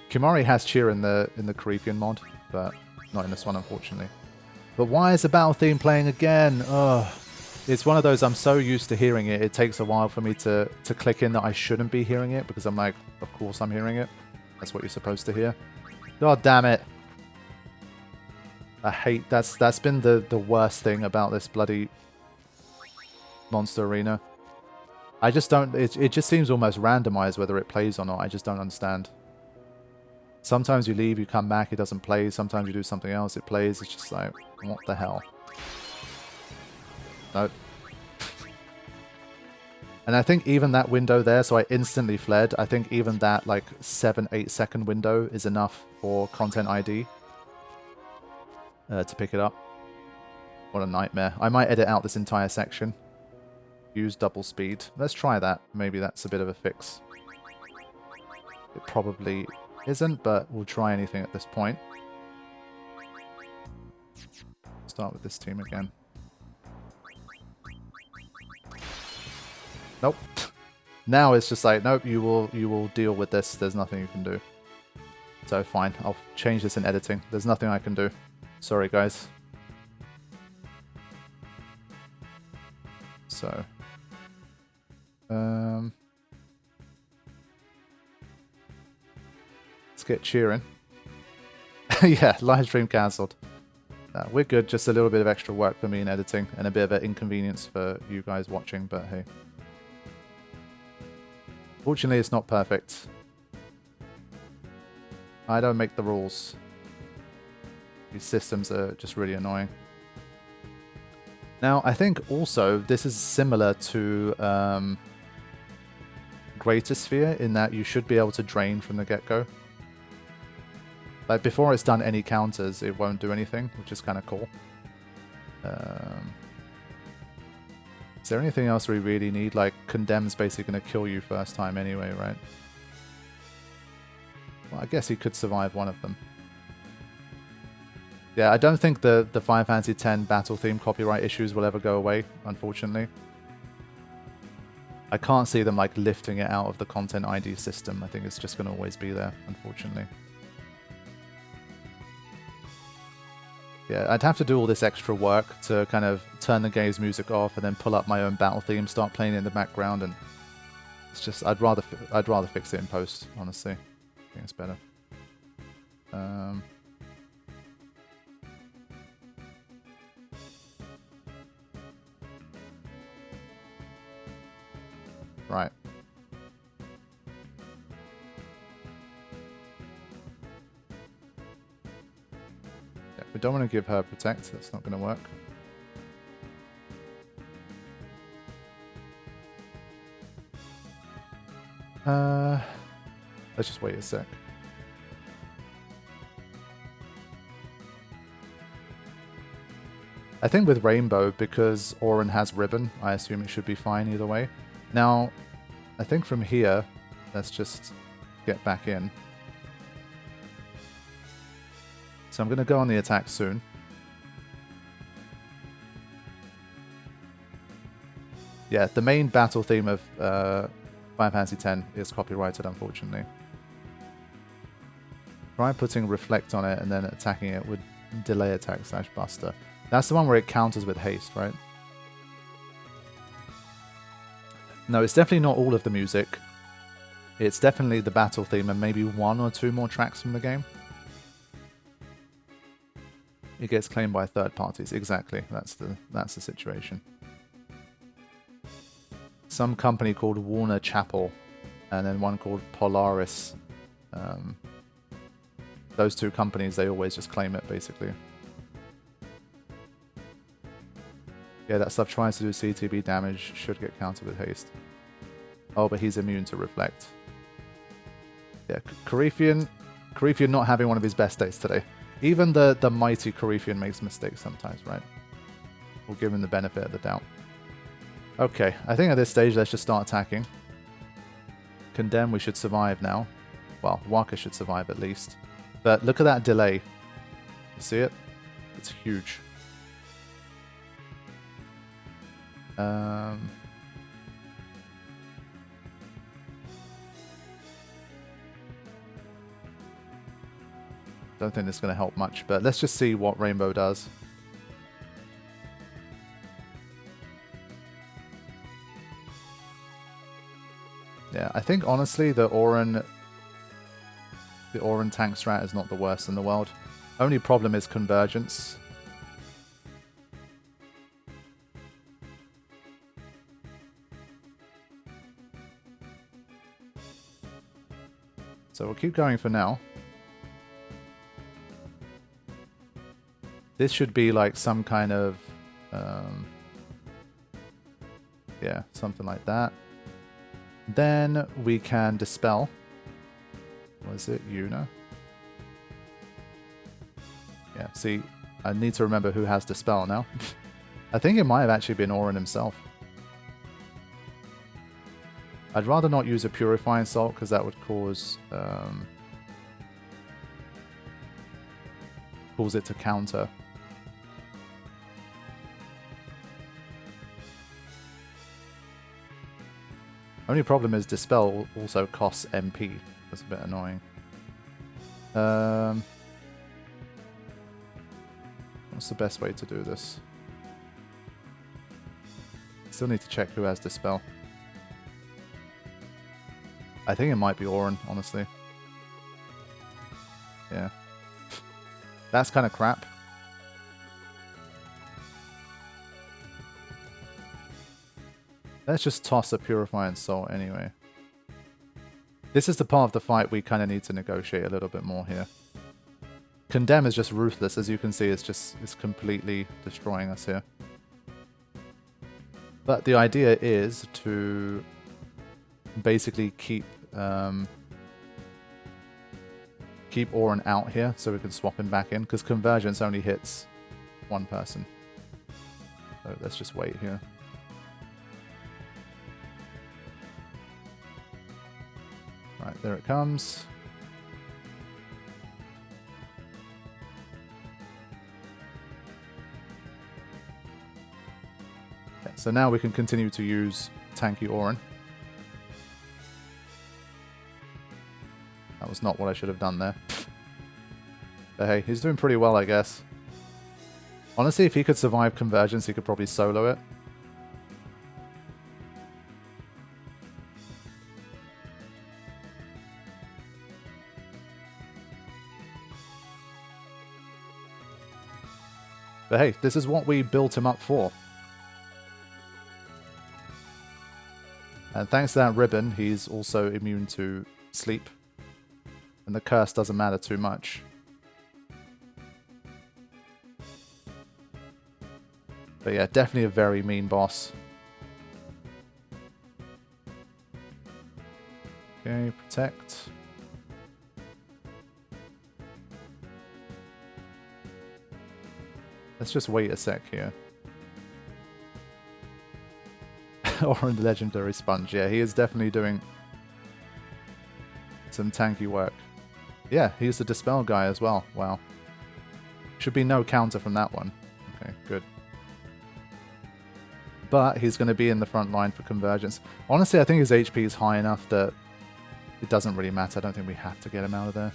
Kumari has cheer in the Caribbean mod, but not in this one, unfortunately. But why is the battle theme playing again? Ugh. It's one of those, I'm so used to hearing it, it takes a while for me to click in that I shouldn't be hearing it, because I'm like, of course I'm hearing it. That's what you're supposed to hear. God damn it. I hate, that's been the worst thing about this bloody Monster Arena. I just don't, it just seems almost randomized whether it plays or not. I just don't understand. Sometimes you leave, you come back, it doesn't play. Sometimes you do something else, it plays. It's just like, what the hell? Nope. And I think even that window there, so I instantly fled, I think even that like 7-8 second window is enough for content ID to pick it up. What a nightmare. I might edit out this entire section. Use double speed. Let's try that. Maybe that's a bit of a fix. It probably isn't, but we'll try anything at this point. Start with this team again. Nope. Now it's just like, nope, you will deal with this. There's nothing you can do. So fine, I'll change this in editing. There's nothing I can do. Sorry, guys. So, let's get cheering. Yeah, live stream cancelled. We're good. Just a little bit of extra work for me in editing and a bit of an inconvenience for you guys watching, but hey. Fortunately, it's not perfect. I don't make the rules. These systems are just really annoying. Now, I think also this is similar to Greater Sphere in that you should be able to drain from the get-go. Like, before it's done any counters, it won't do anything, which is kind of cool. Is there anything else we really need? Like, Condemn's basically going to kill you first time anyway, right? Well, I guess he could survive one of them. Yeah, I don't think the Final Fantasy X battle theme copyright issues will ever go away, unfortunately. I can't see them, like, lifting it out of the content ID system. I think it's just going to always be there, unfortunately. Yeah, I'd have to do all this extra work to kind of turn the game's music off and then pull up my own battle theme, start playing it in the background, and it's just I'd rather fix it in post, honestly. I think it's better. Right. We don't want to give her Protect, that's not going to work. Let's just wait a sec. I think with Rainbow, because Auron has Ribbon, I assume it should be fine either way. Now, I think from here, let's just get back in. So I'm going to go on the attack soon. Yeah, the main battle theme of Final Fantasy X is copyrighted, unfortunately. Try putting Reflect on it and then attacking it would delay attack / Buster. That's the one where it counters with haste, right? No, it's definitely not all of the music. It's definitely the battle theme and maybe 1 or 2 more tracks from the game. It gets claimed by third parties. Exactly. That's the situation. Some company called Warner Chappell, and then one called Polaris. Those 2 companies, they always just claim it, basically. Yeah, that stuff tries to do CTB damage, should get countered with haste. Oh, but he's immune to reflect. Yeah, Coryphean not having one of his best days today. Even the mighty Coryphean makes mistakes sometimes, right? We'll give him the benefit of the doubt. Okay, I think at this stage, let's just start attacking. Condemn, we should survive now. Well, Waka should survive at least. But look at that delay. You see it? It's huge. Don't think this is going to help much, but let's just see what Rainbow does. Yeah, I think honestly the Auron tank strat is not the worst in the world. Only problem is Convergence. So we'll keep going for now. This should be like some kind of, yeah, something like that. Then we can Dispel. Was it Yuna? Yeah, see, I need to remember who has Dispel now. I think it might have actually been Auron himself. I'd rather not use a Purifying Salt because that would cause it to counter. Only problem is Dispel also costs MP. That's a bit annoying. What's the best way to do this? Still need to check who has Dispel. I think it might be Auron, honestly. Yeah. That's kind of crap. Let's just toss a Purifying Salt anyway. This is the part of the fight we kind of need to negotiate a little bit more here. Condemn is just ruthless, as you can see, it's completely destroying us here. But the idea is to basically keep Auron out here so we can swap him back in, because Convergence only hits one person. So let's just wait here. Right, there it comes. Okay, so now we can continue to use tanky Auron. That was not what I should have done there. But hey, he's doing pretty well, I guess. Honestly, if he could survive Convergence, he could probably solo it. But hey, this is what we built him up for. And thanks to that ribbon, he's also immune to sleep. And the curse doesn't matter too much. But yeah, definitely a very mean boss. Okay, protect. Let's just wait a sec here. Auron the Legendary Sponge. Yeah, he is definitely doing some tanky work. Yeah, he's the Dispel guy as well. Wow. Should be no counter from that one. Okay, good. But he's going to be in the front line for Convergence. Honestly, I think his HP is high enough that it doesn't really matter. I don't think we have to get him out of there.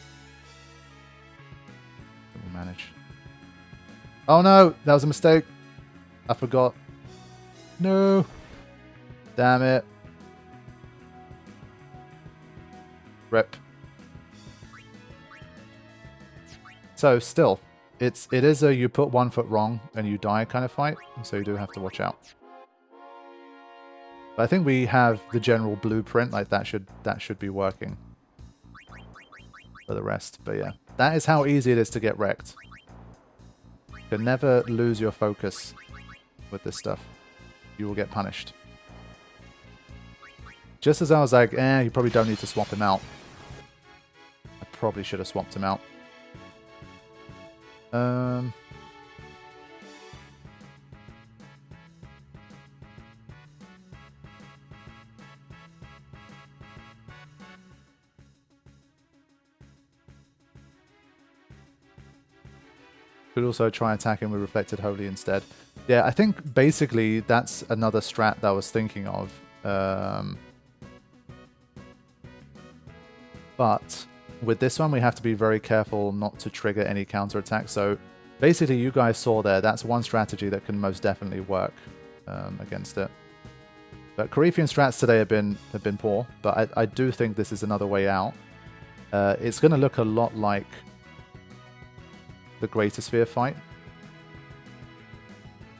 We'll manage. Oh no, that was a mistake. I forgot. No. Damn it. Rip. So still, it is a you put 1 foot wrong and you die kind of fight, so you do have to watch out. But I think we have the general blueprint, like that should be working for the rest. But yeah, that is how easy it is to get wrecked. You can never lose your focus with this stuff. You will get punished. Just as I was like, you probably don't need to swap him out. I probably should have swapped him out. Could also try attacking with Reflected Holy instead. Yeah, I think basically that's another strat that I was thinking of. But with this one, we have to be very careful not to trigger any counterattack. So basically, you guys saw there, that's one strategy that can most definitely work against it. But Coryphean strats today have been poor, but I do think this is another way out. It's going to look a lot like the Greater Sphere fight.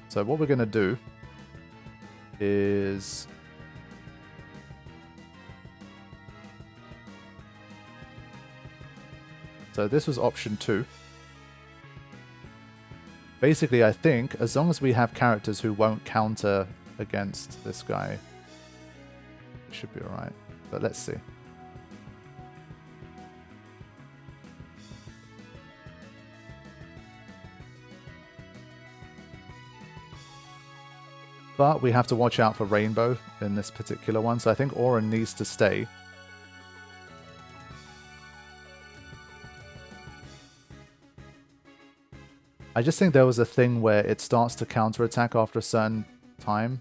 So what we're going to do is... So this was option 2. Basically, I think, as long as we have characters who won't counter against this guy, it should be alright. But let's see. But we have to watch out for Rainbow in this particular one, so I think Auron needs to stay. I just think there was a thing where it starts to counterattack after a certain time.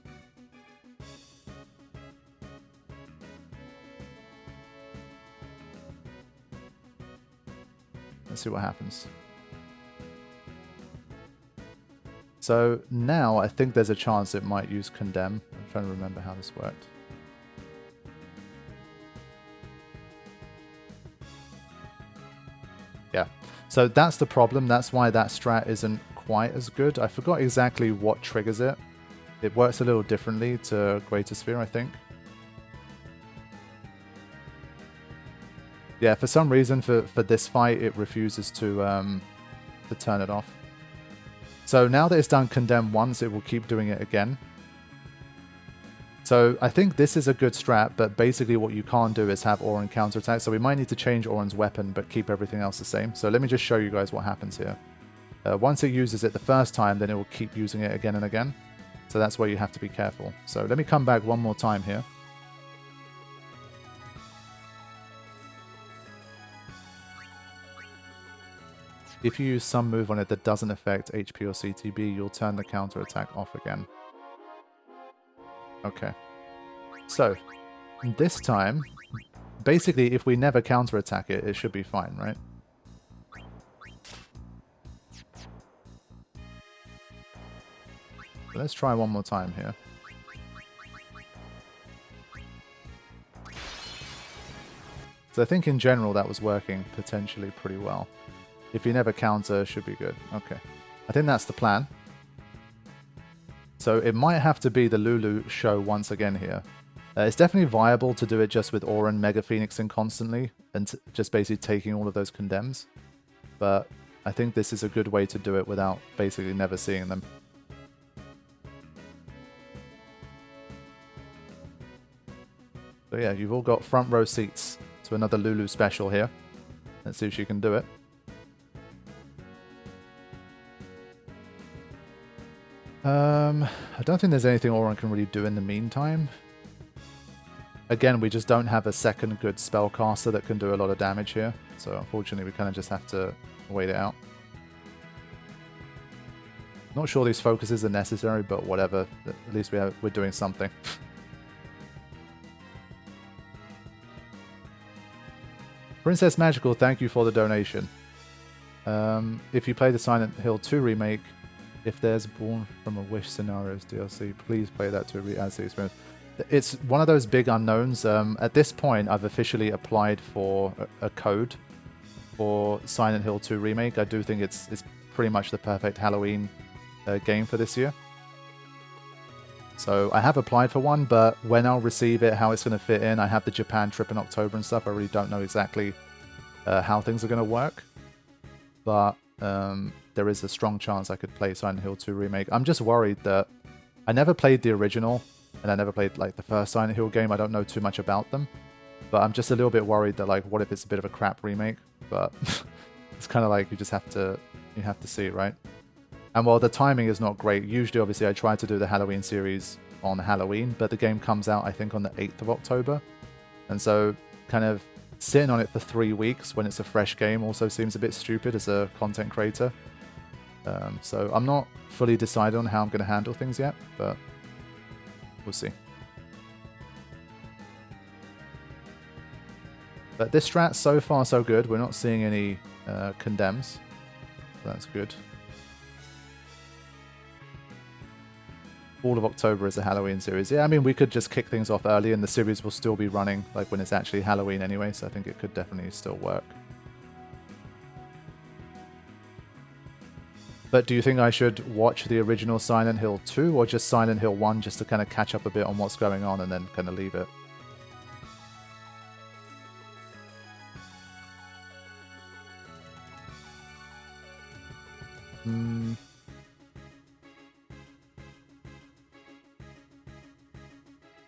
Let's see what happens. So now I think there's a chance it might use Condemn. I'm trying to remember how this worked. Yeah, so that's the problem. That's why that strat isn't quite as good. I forgot exactly what triggers it. It works a little differently to Greater Sphere, I think. Yeah, for some reason for this fight it refuses to turn it off. So now that it's done Condemn once, it will keep doing it again. So I think this is a good strat, but basically what you can't do is have Auron counterattack. So we might need to change Auron's weapon, but keep everything else the same. So let me just show you guys what happens here. Once it uses it the first time, then it will keep using it again and again. So that's where you have to be careful. So let me come back one more time here. If you use some move on it that doesn't affect HP or CTB, you'll turn the counter attack off again. Okay. So, this time, basically, if we never counter attack it, it should be fine, right? So let's try one more time here. So I think in general that was working potentially pretty well. If you never counter, should be good. Okay. I think that's the plan. So it might have to be the Lulu show once again here. It's definitely viable to do it just with Auron Mega Phoenixing constantly and just basically taking all of those condemns. But I think this is a good way to do it without basically never seeing them. So yeah, you've all got front row seats to another Lulu special here. Let's see if she can do it. I don't think there's anything Auron can really do in the meantime. Again, we just don't have a second good spellcaster that can do a lot of damage here. So unfortunately, we kind of just have to wait it out. Not sure these focuses are necessary, but whatever. At least we're doing something. Princess Magical, thank you for the donation. If you play the Silent Hill 2 remake, If there's Born from a Wish scenarios DLC, please play that to re-add the experience. It's one of those big unknowns. At this point, I've officially applied for a code for Silent Hill 2 Remake. I do think it's pretty much the perfect Halloween game for this year. So I have applied for one, but when I'll receive it, how it's going to fit in, I have the Japan trip in October and stuff. I really don't know exactly how things are going to work. But there is a strong chance I could play Silent Hill 2 Remake. I'm just worried that I never played the original, and I never played like the first Silent Hill game. I don't know too much about them. But I'm just a little bit worried that, like, what if it's a bit of a crap remake? But it's kind of like you just have to see, right? And while the timing is not great, usually, obviously, I try to do the Halloween series on Halloween, but the game comes out, I think, on the 8th of October. And so kind of sitting on it for 3 weeks when it's a fresh game also seems a bit stupid as a content creator. So I'm not fully decided on how I'm going to handle things yet, but we'll see. But this strat, so far so good. We're not seeing any condemns. So that's good. All of October is a Halloween series. Yeah, I mean, we could just kick things off early and the series will still be running like when it's actually Halloween anyway, so I think it could definitely still work. But do you think I should watch the original Silent Hill 2 or just Silent Hill 1 just to kind of catch up a bit on what's going on and then kind of leave it?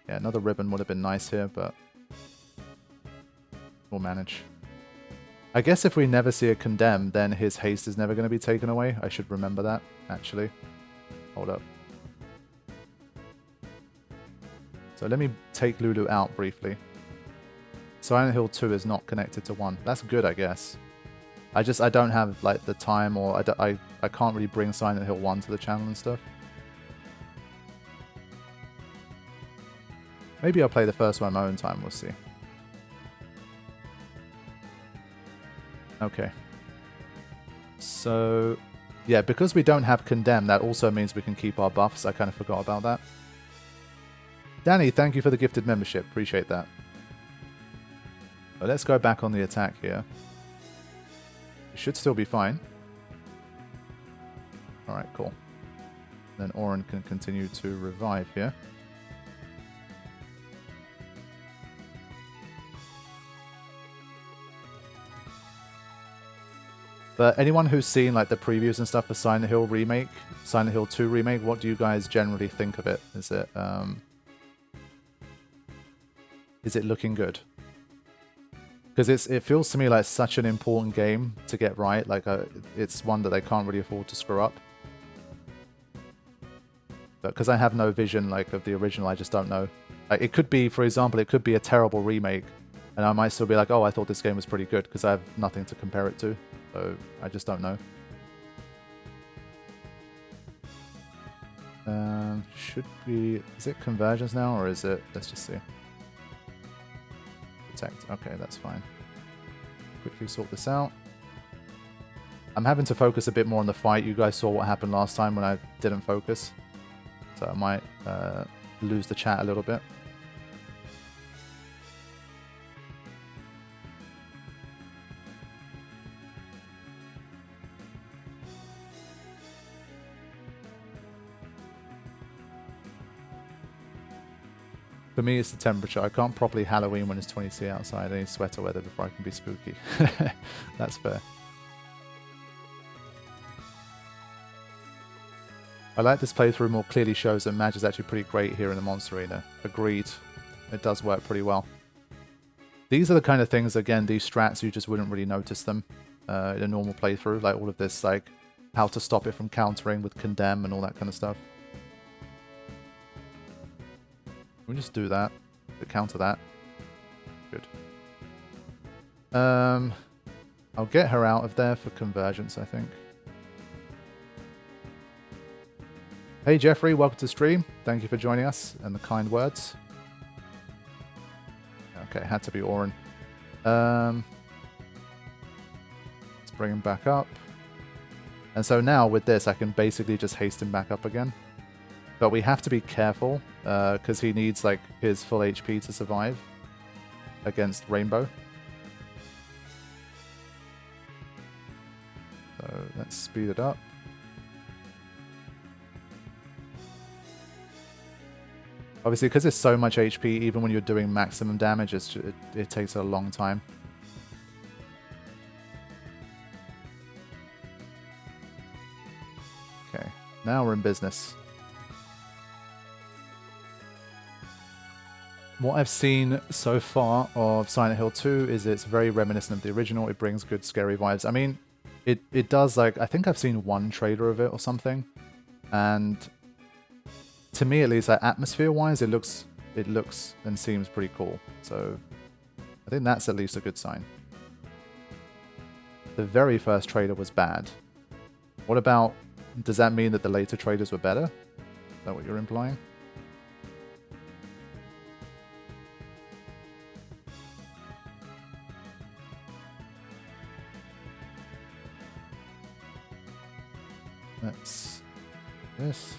Yeah, another ribbon would have been nice here, but we'll manage. I guess if we never see a condemn, then his haste is never going to be taken away. I should remember that, actually. Hold up. So let me take Lulu out briefly. Silent Hill 2 is not connected to 1. That's good, I guess. I don't have like the time, or I can't really bring Silent Hill 1 to the channel and stuff. Maybe I'll play the first one on my own time, we'll see. Okay. So, yeah, because we don't have Condemn, that also means we can keep our buffs. I kind of forgot about that. Danny, thank you for the gifted membership. Appreciate that. But let's go back on the attack here. It should still be fine. Alright, cool. Then Auron can continue to revive here. But anyone who's seen like the previews and stuff for Silent Hill Remake, Silent Hill 2 Remake, what do you guys generally think of it? Is it looking good? Because it feels to me like such an important game to get right. Like it's one that they can't really afford to screw up. But because I have no vision like of the original, I just don't know. Like, it could be, for example, it could be a terrible remake, and I might still be like, oh, I thought this game was pretty good because I have nothing to compare it to. So I just don't know. Should be... Is it Convergence now, or is it... Let's just see. Protect. Okay, that's fine. Quickly sort this out. I'm having to focus a bit more on the fight. You guys saw what happened last time when I didn't focus. So I might lose the chat a little bit. For me, it's the temperature. I can't properly Halloween when it's 20°C outside. I need sweater weather before I can be spooky. That's fair. I like this playthrough more clearly shows that Madge is actually pretty great here in the Monster Arena. Agreed. It does work pretty well. These are the kind of things, again, these strats, you just wouldn't really notice them in a normal playthrough. Like all of this, like how to stop it from countering with Condemn and all that kind of stuff. We'll just do that to counter that. Good. I'll get her out of there for Convergence, I think. Hey Jeffrey, welcome to stream. Thank you for joining us and the kind words. Okay, had to be Auron. Let's bring him back up. And so now with this, I can basically just haste him back up again. But we have to be careful, because he needs like his full HP to survive against Rainbow. So let's speed it up. Obviously, because it's so much HP, even when you're doing maximum damage, it takes a long time. Okay, now we're in business. What I've seen so far of Silent Hill 2 is it's very reminiscent of the original. It brings good scary vibes. I mean, it does, like, I think I've seen one trailer of it or something, and to me at least, like, atmosphere-wise, it looks and seems pretty cool. So I think that's at least a good sign. The very first trailer was bad. What about, does that mean that the later trailers were better? Is that what you're implying? That's this.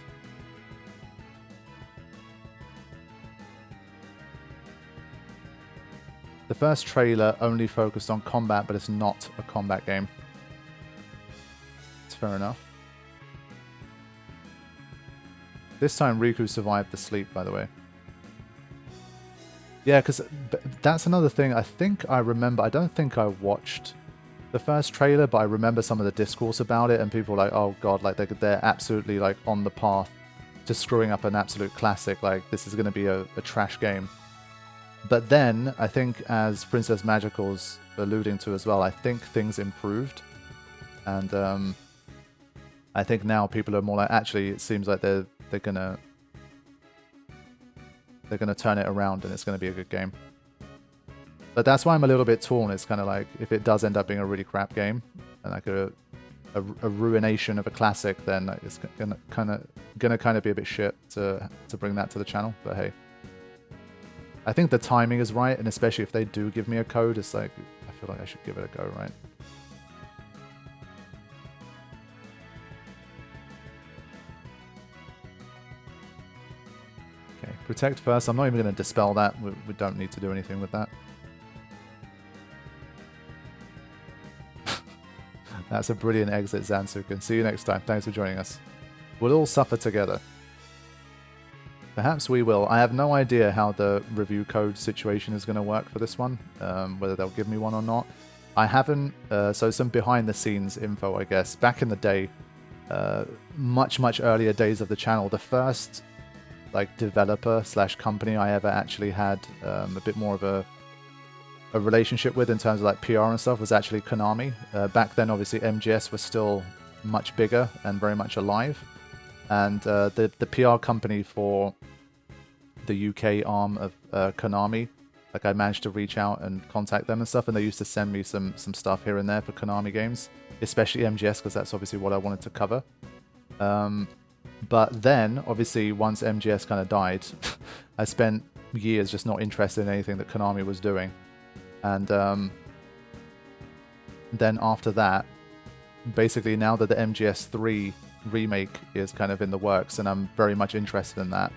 The first trailer only focused on combat, but it's not a combat game. It's fair enough. This time Riku survived the sleep, by the way. Yeah, because that's another thing. I think I remember, I don't think I watched the first trailer, but I remember some of the discourse about it, and people were like, oh god, like they're absolutely like on the path to screwing up an absolute classic, like this is going to be a trash game. But then, I think as Princess Magical's alluding to as well, I think things improved, and I think now people are more like, actually it seems like they're gonna turn it around and it's gonna be a good game. But that's why I'm a little bit torn. It's kind of like, if it does end up being a really crap game and like a ruination of a classic, then it's gonna kind of be a bit shit to bring that to the channel. But hey, I think the timing is right, and especially if they do give me a code, it's like, I feel like I should give it a go, right? Okay, protect first. I'm not even going to dispel that. We don't need to do anything with that. That's a brilliant exit, Zansuken. See you next time. Thanks for joining us. We'll all suffer together. Perhaps we will. I have no idea how the review code situation is going to work for this one, whether they'll give me one or not. I haven't, so some behind the scenes info, I guess. Back in the day, much earlier days of the channel, the first like developer / company I ever actually had a bit more of a relationship with in terms of like PR and stuff was actually Konami. Back then, obviously, MGS was still much bigger and very much alive. And the PR company for the UK arm of Konami, like I managed to reach out and contact them and stuff, and they used to send me some stuff here and there for Konami games, especially MGS, because that's obviously what I wanted to cover. But then, obviously, once MGS kind of died, I spent years just not interested in anything that Konami was doing. And then after that, basically now that the MGS3 remake is kind of in the works, and I'm very much interested in that,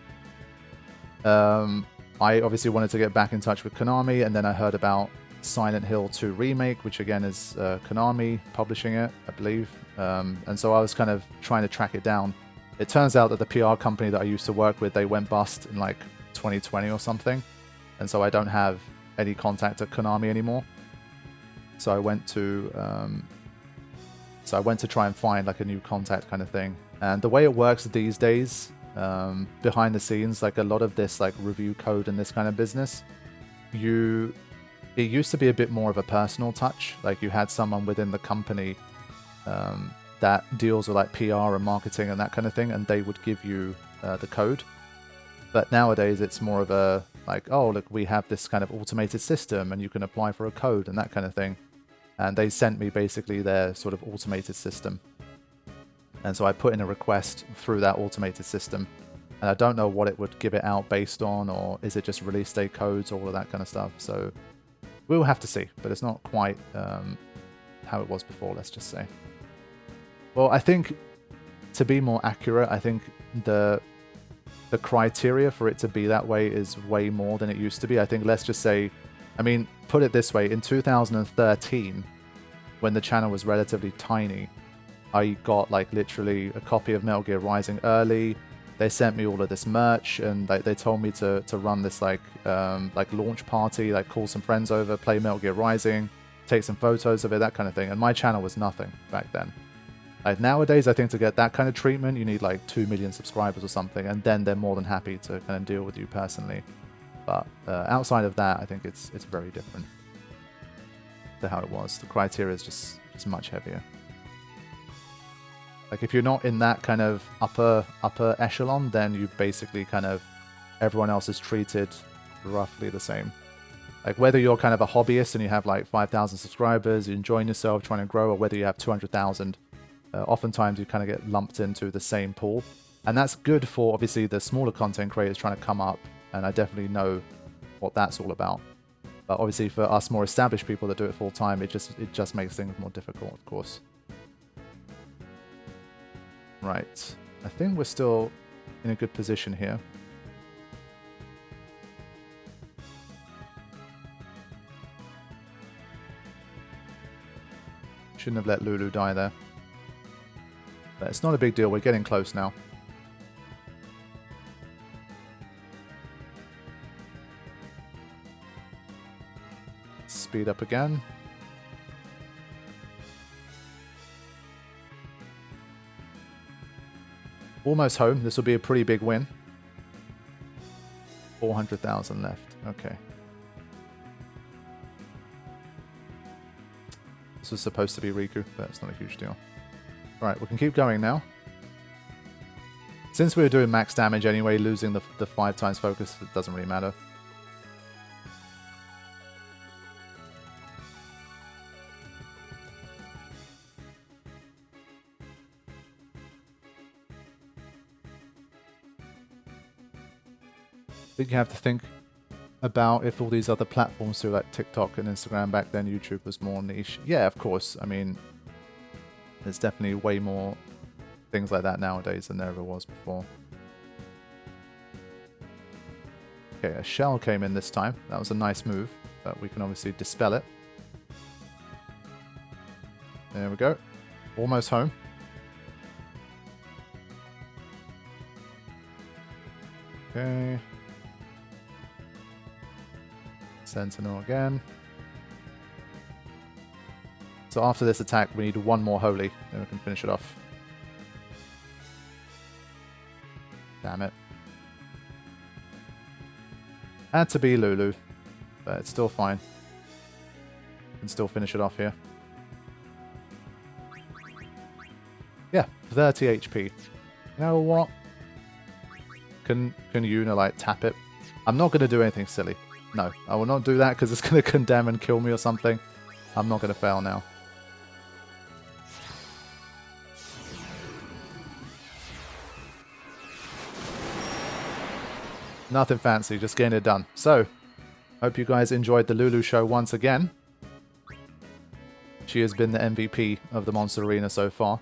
I obviously wanted to get back in touch with Konami, and then I heard about Silent Hill 2 Remake, which again is Konami publishing it, I believe. And so I was kind of trying to track it down. It turns out that the PR company that I used to work with, they went bust in like 2020 or something, and so I don't have any contact at Konami anymore. So I went to try and find like a new contact kind of thing. And the way it works these days, behind the scenes, like a lot of this like review code and this kind of business, it used to be a bit more of a personal touch. Like you had someone within the company that deals with like PR and marketing and that kind of thing, and they would give you the code. But nowadays it's more of a like, oh look, we have this kind of automated system and you can apply for a code and that kind of thing. And they sent me basically their sort of automated system. And so I put in a request through that automated system. And I don't know what it would give it out based on, or is it just release date codes, all of that kind of stuff. So we'll have to see, but it's not quite how it was before, let's just say. Well, I think to be more accurate, I think the criteria for it to be that way is way more than it used to be. I think let's just say, I mean, put it this way, in 2013, when the channel was relatively tiny, I got like literally a copy of Metal Gear Rising early. They sent me all of this merch, and they told me to run this like launch party, like call some friends over, play Metal Gear Rising, take some photos of it, that kind of thing. And my channel was nothing back then. Like nowadays, I think to get that kind of treatment, you need like 2 million subscribers or something, and then they're more than happy to kind of deal with you personally. But outside of that, I think it's very different to how it was. The criteria is just much heavier. Like if you're not in that kind of upper echelon, then you basically kind of, everyone else is treated roughly the same. Like whether you're kind of a hobbyist and you have like 5,000 subscribers, you're enjoying yourself, trying to grow, or whether you have 200,000, oftentimes you kind of get lumped into the same pool. And that's good for obviously the smaller content creators trying to come up, and I definitely know what that's all about. But obviously for us more established people that do it full time, it just makes things more difficult, of course. Right, I think we're still in a good position here. Shouldn't have let Lulu die there. But it's not a big deal, we're getting close now. Speed up again. Almost home. This will be a pretty big win. 400,000 left. Okay. This was supposed to be Riku, but it's not a huge deal. Alright, we can keep going now. Since we were doing max damage anyway, losing the 5 times focus, it doesn't really matter. I think you have to think about if all these other platforms do like TikTok and Instagram. Back then YouTube was more niche. Yeah, of course. I mean, there's definitely way more things like that nowadays than there ever was before. Okay, a shell came in this time. That was a nice move, but we can obviously dispel it. There we go. Almost home. Okay. Sentinel again. So after this attack, we need one more holy, then we can finish it off. Damn it. Had to be Lulu, but it's still fine. Can still finish it off here. Yeah, 30 HP. You know what? Can Yuna like tap it? I'm not going to do anything silly. No, I will not do that because it's going to condemn and kill me or something. I'm not going to fail now. Nothing fancy, just getting it done. So, hope you guys enjoyed the Lulu show once again. She has been the MVP of the Monster Arena so far.